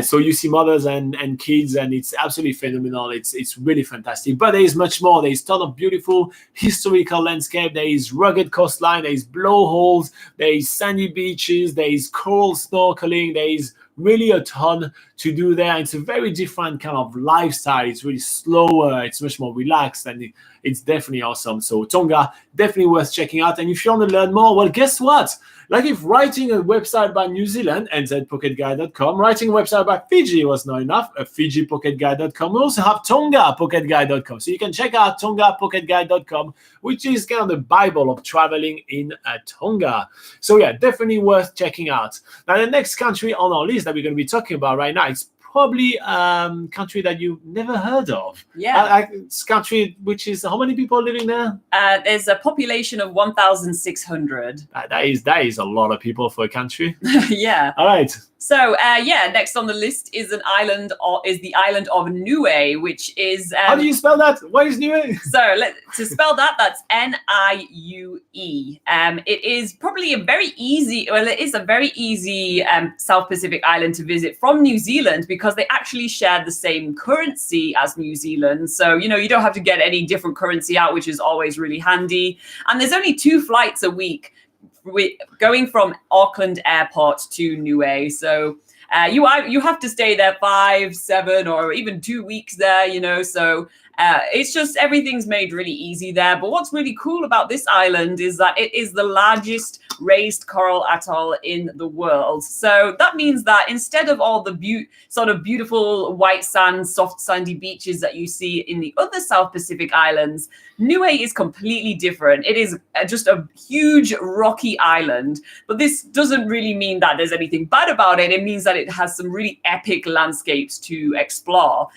So you see mothers and kids, and it's absolutely phenomenal. It's really fantastic. But there is much more. There is a ton of beautiful historical landscape. There is rugged coastline. There is blowholes. There is sandy beaches. There is coral snorkeling. There is really a ton to do there. It's a very different kind of lifestyle. It's really slower. It's much more relaxed, and it's definitely awesome. So Tonga, definitely worth checking out. And if you want to learn more, well, guess what? Like if writing a website about New Zealand, nzpocketguide.com, writing a website about Fiji was not enough, fijipocketguide.com. We also have tongapocketguide.com. So you can check out tongapocketguide.com, which is kind of the Bible of traveling in Tonga. So yeah, definitely worth checking out. Now, the next country on our list that we're going to be talking about right now, it's probably country that you've never heard of. Yeah. It's country which is, how many people living there? There's a population of 1,600. That is a lot of people for a country. Yeah. All right. So next on the list is the island of Niue, which is. How do you spell that? What is Niue? So to spell that, that's Niue. It is probably a very easy. Well, it is a very easy South Pacific island to visit from New Zealand because they actually share the same currency as New Zealand. So you don't have to get any different currency out, which is always really handy. And there's only 2 flights a week going from Auckland Airport to Niue. So you have to stay there 5, 7, or even 2 weeks there, so it's just everything's made really easy there. But what's really cool about this island is that it is the largest raised coral atoll in the world. So that means that instead of all the sort of beautiful white sand, soft sandy beaches that you see in the other South Pacific islands, Niue is completely different. It is just a huge rocky island, but this doesn't really mean that there's anything bad about it. It means that it has some really epic landscapes to explore.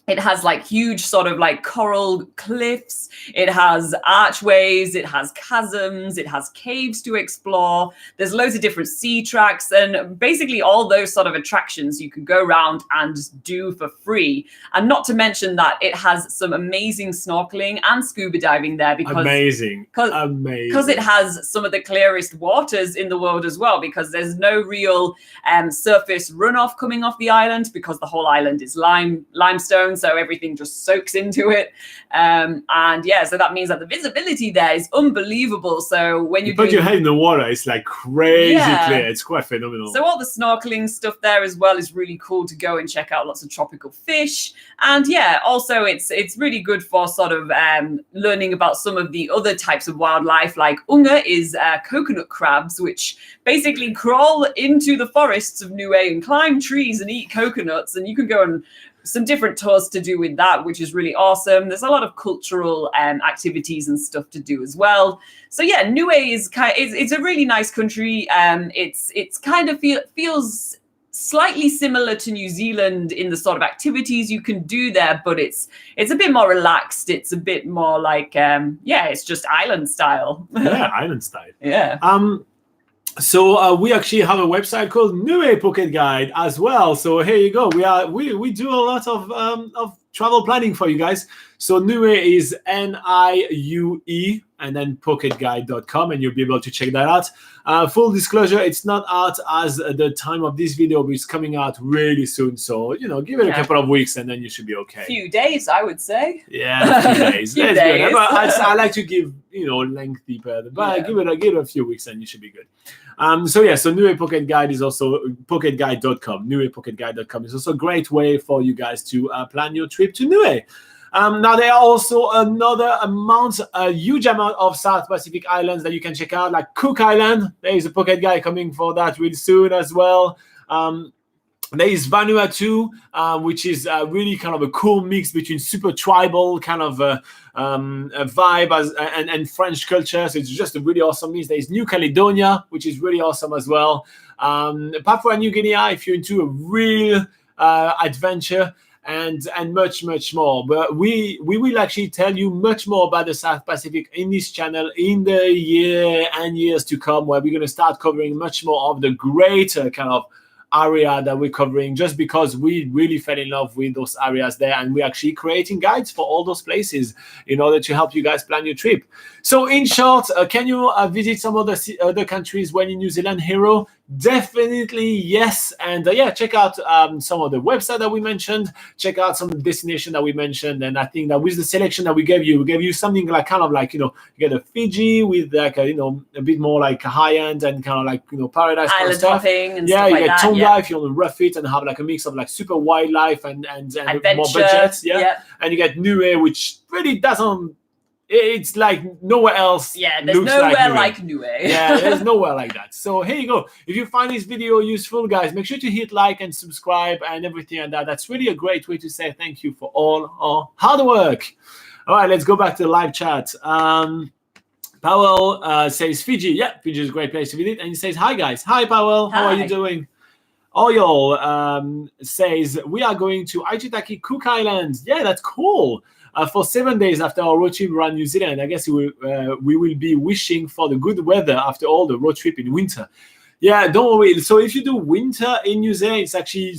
It has like huge sort of like coral cliffs. It has archways. It has chasms. It has caves to explore. There's loads of different sea tracks, and basically all those sort of attractions you can go around and do for free. And not to mention that it has some amazing snorkeling and scuba diving there because because it has some of the clearest waters in the world as well, because there's no real surface runoff coming off the island because the whole island is limestone. So everything just soaks into it. So that means that the visibility there is unbelievable. So when you put your head in the water, it's like crazy clear. It's quite phenomenal. So all the snorkeling stuff there as well is really cool to go and check out lots of tropical fish. And also it's really good for sort of learning about some of the other types of wildlife, like unga is coconut crabs, which basically crawl into the forests of Niue and climb trees and eat coconuts. And you can go and some different tours to do with that, which is really awesome. There's a lot of cultural activities and stuff to do as well. So Niue is it's a really nice country. It's kind of feels slightly similar to New Zealand in the sort of activities you can do there, but it's a bit more relaxed. It's a bit more like it's just island style. Island style. Yeah. So we actually have a website called Niue Pocket Guide as well. So here you go. We do a lot of travel planning for you guys. So Niue is NIUE and then pocketguide.com, and you'll be able to check that out. Full disclosure, it's not out as the time of this video, but it's coming out really soon. So, give it a couple of weeks and then you should be okay. Few days, I would say. Yeah, a few days. Let's go. But I like to give, lengthy, but give it a few weeks and you should be good. So Niue Pocket Guide is also pocketguide.com. NiuePocketGuide.com is also a great way for you guys to plan your trip to Niue. Now, there are also a huge amount of South Pacific islands that you can check out, like Cook Island. There is a pocket guide coming for that really soon as well. There is Vanuatu, which is really kind of a cool mix between super tribal kind of a vibe and French culture. So it's just a really awesome mix. There is New Caledonia, which is really awesome as well. Papua New Guinea, if you're into a real adventure. And much, much more. But we will actually tell you much more about the South Pacific in this channel in the year and years to come, where we're going to start covering much more of the greater kind of area that we're covering, just because we really fell in love with those areas there, and we're actually creating guides for all those places in order to help you guys plan your trip. So in short, can you visit some of the other countries when in New Zealand, Hero? Definitely yes. And yeah, check out some of the website that we mentioned. Check out some destination that we mentioned. And I think that with the selection that we gave you something like kind of like, you get a Fiji with like a, a bit more like high end and kind of like, paradise kind of Island stuff. hopping and Yeah, stuff you like get that. Tonga Yeah. if you want to rough it and have like a mix of like super wildlife and Adventure. more budget. Yeah. And you get Niue, which really doesn't. It's like nowhere else. Yeah, there's looks nowhere Niue. like Niue. Yeah, there's nowhere like that. So here you go. If you find this video useful, guys, make sure to hit like and subscribe and everything like that. That's really a great way to say thank you for all our hard work. All right, let's go back to the live chat. Powell says Fiji. Yeah, Fiji is a great place to visit. And he says, hi, guys. Hi, Powell. How are you doing? Oyol says, we are going to Aitutaki Cook Islands. Yeah, that's cool. For 7 days after our road trip around New Zealand. I guess we will be wishing for the good weather after all the road trip in winter. Yeah, don't worry. So if you do winter in New Zealand, it's actually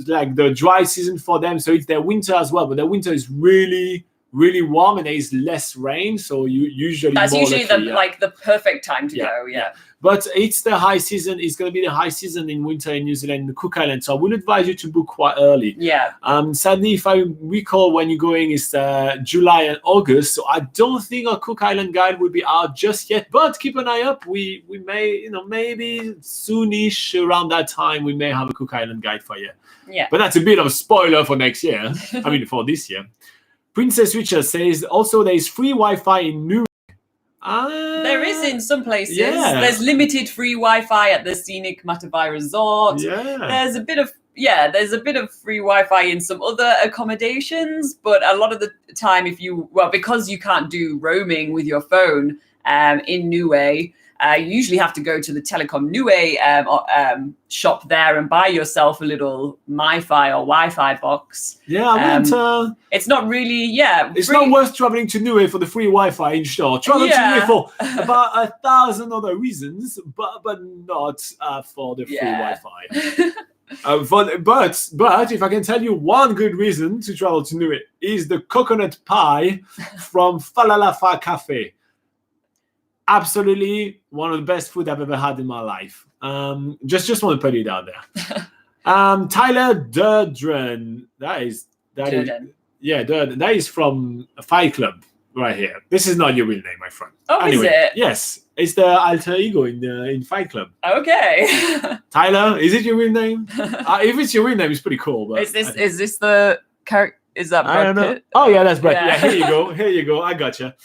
like the dry season for them. So it's their winter as well. But their winter is really, really warm and there is less rain. So you usually that's more usually lucky, like the perfect time to go. Yeah. But it's the high season. It's going to be the high season in winter in New Zealand, in the Cook Islands. So I would advise you to book quite early. Yeah. Sadly, if I recall, when you're going is July and August. So I don't think our Cook Island guide will be out just yet. But keep an eye up. We may, maybe soonish around that time, we may have a Cook Island guide for you. Yeah. But that's a bit of a spoiler for next year. I mean, for this year. Princess Richard says also there is free Wi-Fi in New. There is in some places. Yeah. There's limited free Wi-Fi at the Scenic Matavai Resort. Yeah. There's a bit of free Wi-Fi in some other accommodations, but a lot of the time, because you can't do roaming with your phone in Niue, you usually have to go to the Telecom Niue shop there and buy yourself a little MiFi or Wi-Fi box. Yeah, I went. It's not really, It's not worth traveling to Niue for the free Wi-Fi in short. Travel to Niue for about 1,000 other reasons, but not for the free Wi-Fi. But if I can tell you one good reason to travel to Niue is the coconut pie from Falalafa Cafe. Absolutely one of the best food I've ever had in my life. Just want to put it out there. Tyler Durdren. That is Durden. That is from Fight Club right here. This is not your real name, my friend. Oh, anyway, is it? Yes, it's the alter ego in Fight Club. Okay. Tyler, is it your real name? If it's your real name, it's pretty cool. But is this the character? Is that Brad Pitt? Oh yeah, that's Brad. Yeah, here you go. I gotcha.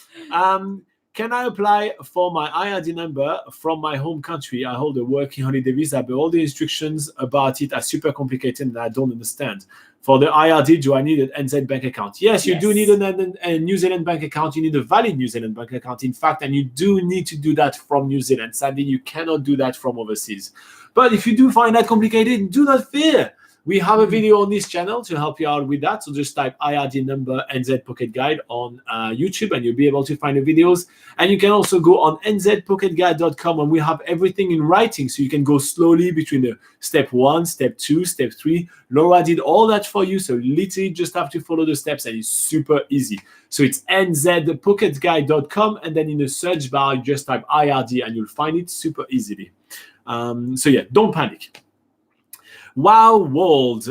Can I apply for my IRD number from my home country? I hold a working holiday visa, but all the instructions about it are super complicated and I don't understand. For the IRD, do I need an NZ bank account? Yes, you do need a New Zealand bank account. You need a valid New Zealand bank account, in fact, and you do need to do that from New Zealand. Sadly, you cannot do that from overseas. But if you do find that complicated, do not fear. We have a video on this channel to help you out with that. So just type IRD number NZ Pocket Guide on YouTube and you'll be able to find the videos. And you can also go on nzpocketguide.com and we have everything in writing. So you can go slowly between the step 1, step 2, step 3. Laura did all that for you. So literally just have to follow the steps and it's super easy. So it's nzpocketguide.com and then in the search bar, you just type IRD and you'll find it super easily. So yeah, don't panic. Wow World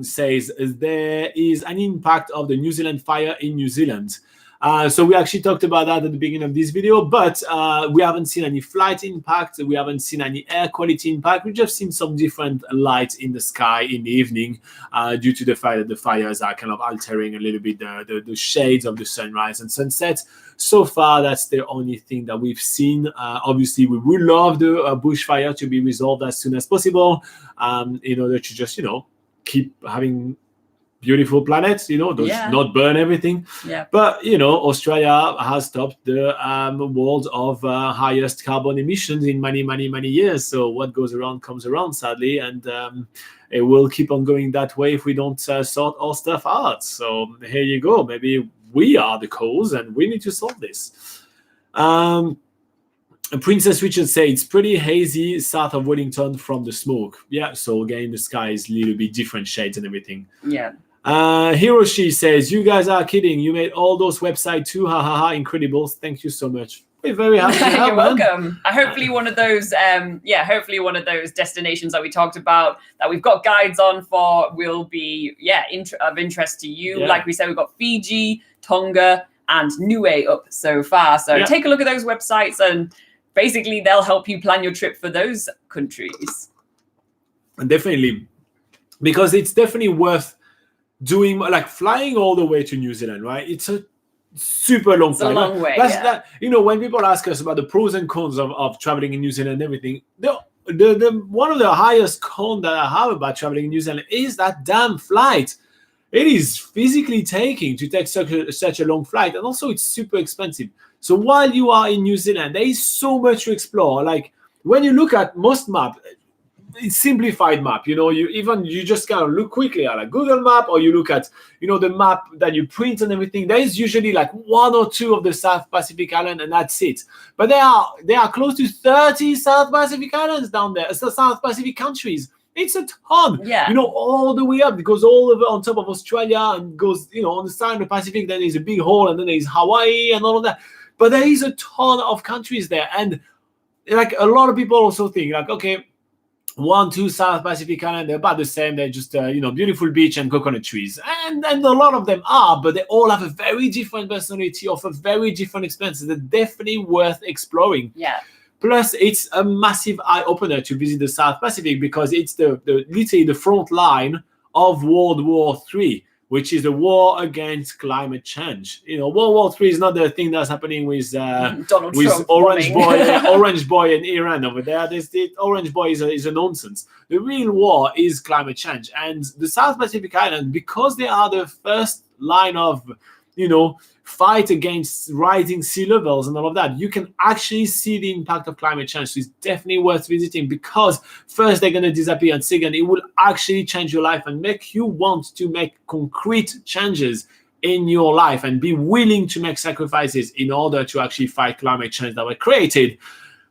says there is an impact of the New Zealand fire in New Zealand. So we actually talked about that at the beginning of this video, but we haven't seen any flight impact. We haven't seen any air quality impact. We've just seen some different lights in the sky in the evening due to the fact that the fires are kind of altering a little bit the shades of the sunrise and sunset. So far, that's the only thing that we've seen. Obviously, we would love the bushfire to be resolved as soon as possible in order to just, keep having beautiful planets, not burn everything. Yeah. But, Australia has stopped the world of highest carbon emissions in many, many, many years. So what goes around comes around, sadly. And it will keep on going that way if we don't sort our stuff out. So here you go. Maybe we are the cause and we need to solve this. Princess Richard said it's pretty hazy south of Wellington from the smoke. Yeah, so again, the sky is a little bit different shades and everything. Yeah. Hiroshi says, you guys are kidding. You made all those websites too. Ha ha ha. Incredible. Thank you so much We're very happy to help, You're man. welcome. Hopefully one of those, hopefully one of those destinations that we talked about that we've got guides on for will be, of interest to you. Yeah. Like we said, we've got Fiji, Tonga, and Niue up so far. So take a look at those websites, and basically they'll help you plan your trip for those countries. Definitely, because it's definitely worth doing, like flying all the way to New Zealand, right? It's a super long flight. It's a long way. That, when people ask us about the pros and cons of traveling in New Zealand and everything, the one of the highest cons that I have about traveling in New Zealand is that damn flight. It is physically taking to take such a long flight, and also it's super expensive. So while you are in New Zealand, there is so much to explore. Like when you look at most maps, it's simplified map. You just kind of look quickly at a Google map, or you look at the map that you print and everything. There is usually like one or two of the South Pacific Islands, and that's it. But there are close to 30 South Pacific Islands down there. So South Pacific countries. It's a ton. Yeah. All the way up. It goes all over on top of Australia and goes, on the side of the Pacific. Then there's a big hole, and then there's Hawaii and all of that. But there is a ton of countries there, and like a lot of people also think like, okay, 1-2 South Pacific Islands, they're about the same. They're just beautiful beach and coconut trees, and a lot of them are, but they all have a very different personality, offer very different experiences. They're definitely worth exploring. Yeah. Plus, it's a massive eye-opener to visit the South Pacific, because it's literally the front line of World War III, which is the war against climate change. World War III is not the thing that's happening with Donald Trump Orange Boy in Iran over there. The Orange Boy is a nonsense. The real war is climate change. And the South Pacific Islands, because they are the first line of, fight against rising sea levels and all of that, you can actually see the impact of climate change. So it's definitely worth visiting, because first, they're going to disappear, and second, it will actually change your life and make you want to make concrete changes in your life and be willing to make sacrifices in order to actually fight climate change that were created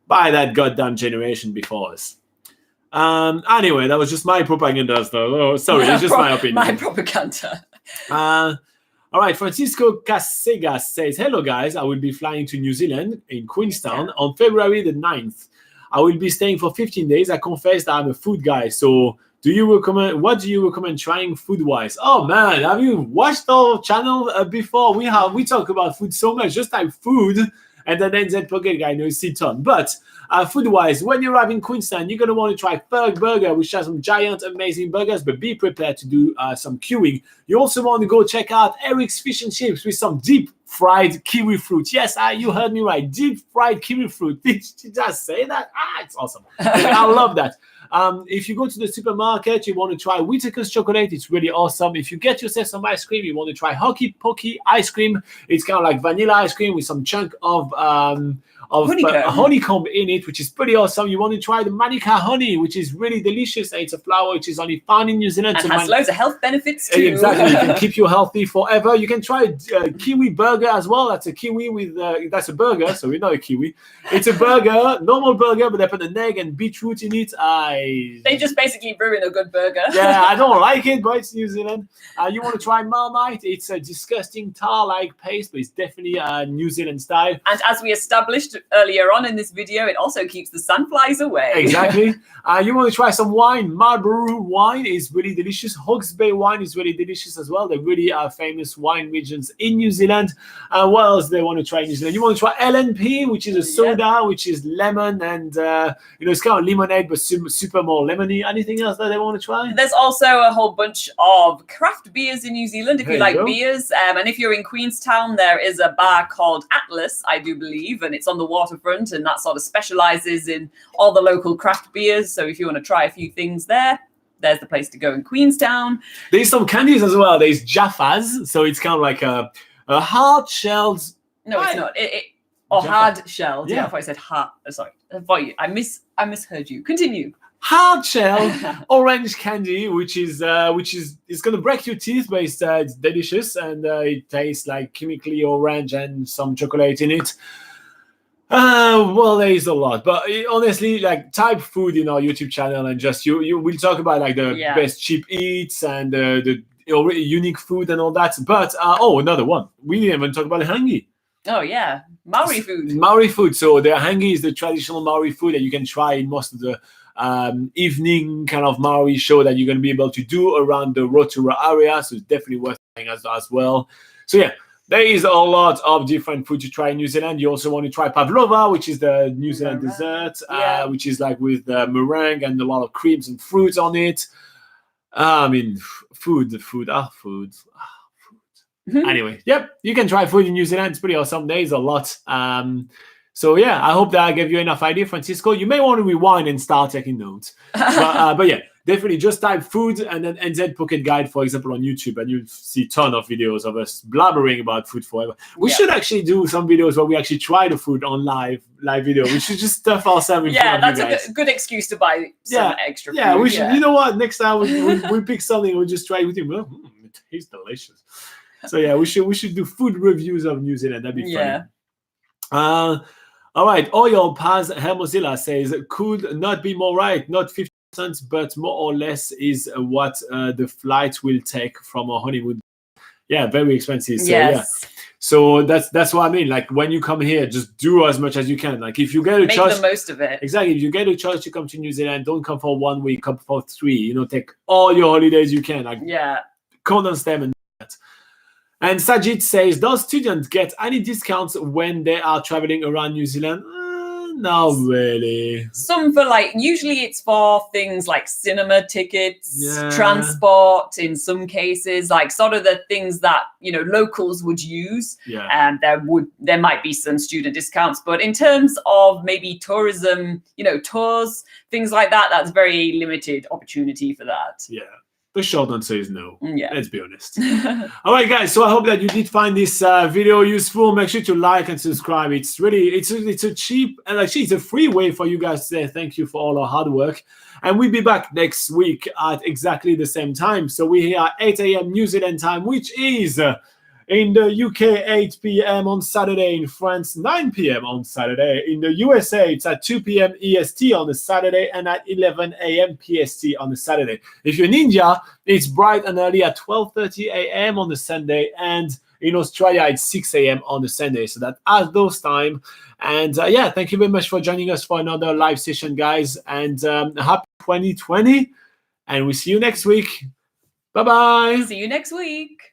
by that goddamn generation before us. Anyway, that was just my propaganda. So, sorry, it's just my opinion. My propaganda. All right, Francisco Casegas says, hello, guys. I will be flying to New Zealand in Queenstown on February the 9th. I will be staying for 15 days. I confess that I'm a food guy. So what do you recommend trying food-wise? Oh, man, have you watched our channel before? We talk about food so much. Just type food, and then NZ Pocket Guy knows a ton. But food-wise, when you arrive in Queenstown, you're going to want to try Ferg Burger, which has some giant, amazing burgers, but be prepared to do some queuing. You also want to go check out Eric's Fish and Chips with some deep-fried kiwi fruit. Yes, you heard me right. Deep-fried kiwi fruit. Did you just say that? It's awesome. I love that. If you go to the supermarket, you want to try Whittaker's chocolate. It's really awesome. If you get yourself some ice cream, you want to try Hockey Pokey ice cream. It's kind of like vanilla ice cream with some chunk of honeycomb in it, which is pretty awesome. You want to try the Manuka honey, which is really delicious. It's a flower which is only found in New Zealand. And has loads of health benefits too. Exactly. You can keep you healthy forever. You can try kiwi burger as well. That's a kiwi with, that's a burger, so we're not a kiwi. It's a burger, normal burger, but they put an egg and beetroot in it. They just basically ruin a good burger. Yeah, I don't like it, but it's New Zealand. You want to try Marmite? It's a disgusting tar-like paste, but it's definitely New Zealand style. And as we established earlier on in this video, it also keeps the sandflies away. Exactly. You want to try some wine? Marlborough wine is really delicious. Hawke's Bay wine is really delicious as well. They're really famous wine regions in New Zealand. What else they want to try in New Zealand? You want to try LNP, which is a soda, which is lemon, and it's kind of lemonade, but super more lemony. Anything else that they want to try? There's also a whole bunch of craft beers in New Zealand if you like beers. And if you're in Queenstown, there is a bar called Atlas, I do believe, and it's on the waterfront, and that sort of specializes in all the local craft beers. So if you want to try a few things there, there's the place to go in Queenstown. There's some candies as well. There's Jaffas, so it's kind of like a hard-shelled... No, it's not. Hard-shelled. Yeah, I thought I said hard. Sorry. I misheard you. Continue. Hard shell orange candy, which is it's gonna break your teeth, but it's delicious, and it tastes like chemically orange and some chocolate in it. Well, there is a lot, but honestly, like, type food in our YouTube channel, and just you will talk about like the best cheap eats and the unique food and all that. But another one, we didn't even talk about hangi. Oh yeah, Maori food. Maori food. So the hangi is the traditional Maori food that you can try in most of the evening kind of Maori show that you're going to be able to do around the Rotorua area. So it's definitely worth trying as well. So yeah, there is a lot of different food to try in New Zealand. You also want to try pavlova, which is the New Zealand dessert, which is like with meringue and a lot of creams and fruits on it. I mean, food. Anyway, yep, you can try food in New Zealand. It's pretty awesome. There is a lot. So yeah, I hope that I gave you enough idea, Francisco. You may want to rewind and start taking notes. But yeah, definitely just type food and then NZ Pocket Guide, for example, on YouTube, and you'll see a ton of videos of us blabbering about food forever. We should actually do some videos where we actually try the food on live video. We should just stuff ourselves in front of you guys. That's a good excuse to buy some extra food. Yeah, we should. You know what? Next time we pick something, we'll just try it with you. Well, it tastes delicious. So yeah, we should do food reviews of New Zealand. That'd be funny. All right. Oil Paz Hermosilla says, could not be more right. Not 50%, but more or less is what the flight will take from a honeymoon. Yeah, very expensive. So yes. So that's what I mean. Like when you come here, just do as much as you can. Like if you get a choice, make the most of it. Exactly. If you get a choice to come to New Zealand, don't come for 1 week, come for 3. You know, take all your holidays you can. Like condense them and that. And Sajid says, does students get any discounts when they are traveling around New Zealand? Not really. Some for usually it's for things like cinema tickets, transport in some cases, like sort of the things that, locals would use. And there might be some student discounts, but in terms of maybe tourism, tours, things like that, that's very limited opportunity for that. Yeah. The short answer is no. Let's be honest. All right, guys. So I hope that you did find this video useful. Make sure to like and subscribe. It's really, it's a cheap and actually it's a free way for you guys to say thank you for all our hard work. And we'll be back next week at exactly the same time. So we're here at 8 a.m. New Zealand time, which is in the UK 8 p.m. on Saturday, in France 9 p.m. on Saturday. In the USA, it's at 2 p.m. EST on the Saturday and at 11 a.m. PST on the Saturday. If you're in India, it's bright and early at 12:30 a.m. on the Sunday, and in Australia, it's 6 a.m. on the Sunday. So that at those time. And thank you very much for joining us for another live session, guys. And happy 2020. And we'll see you next week. Bye-bye. See you next week.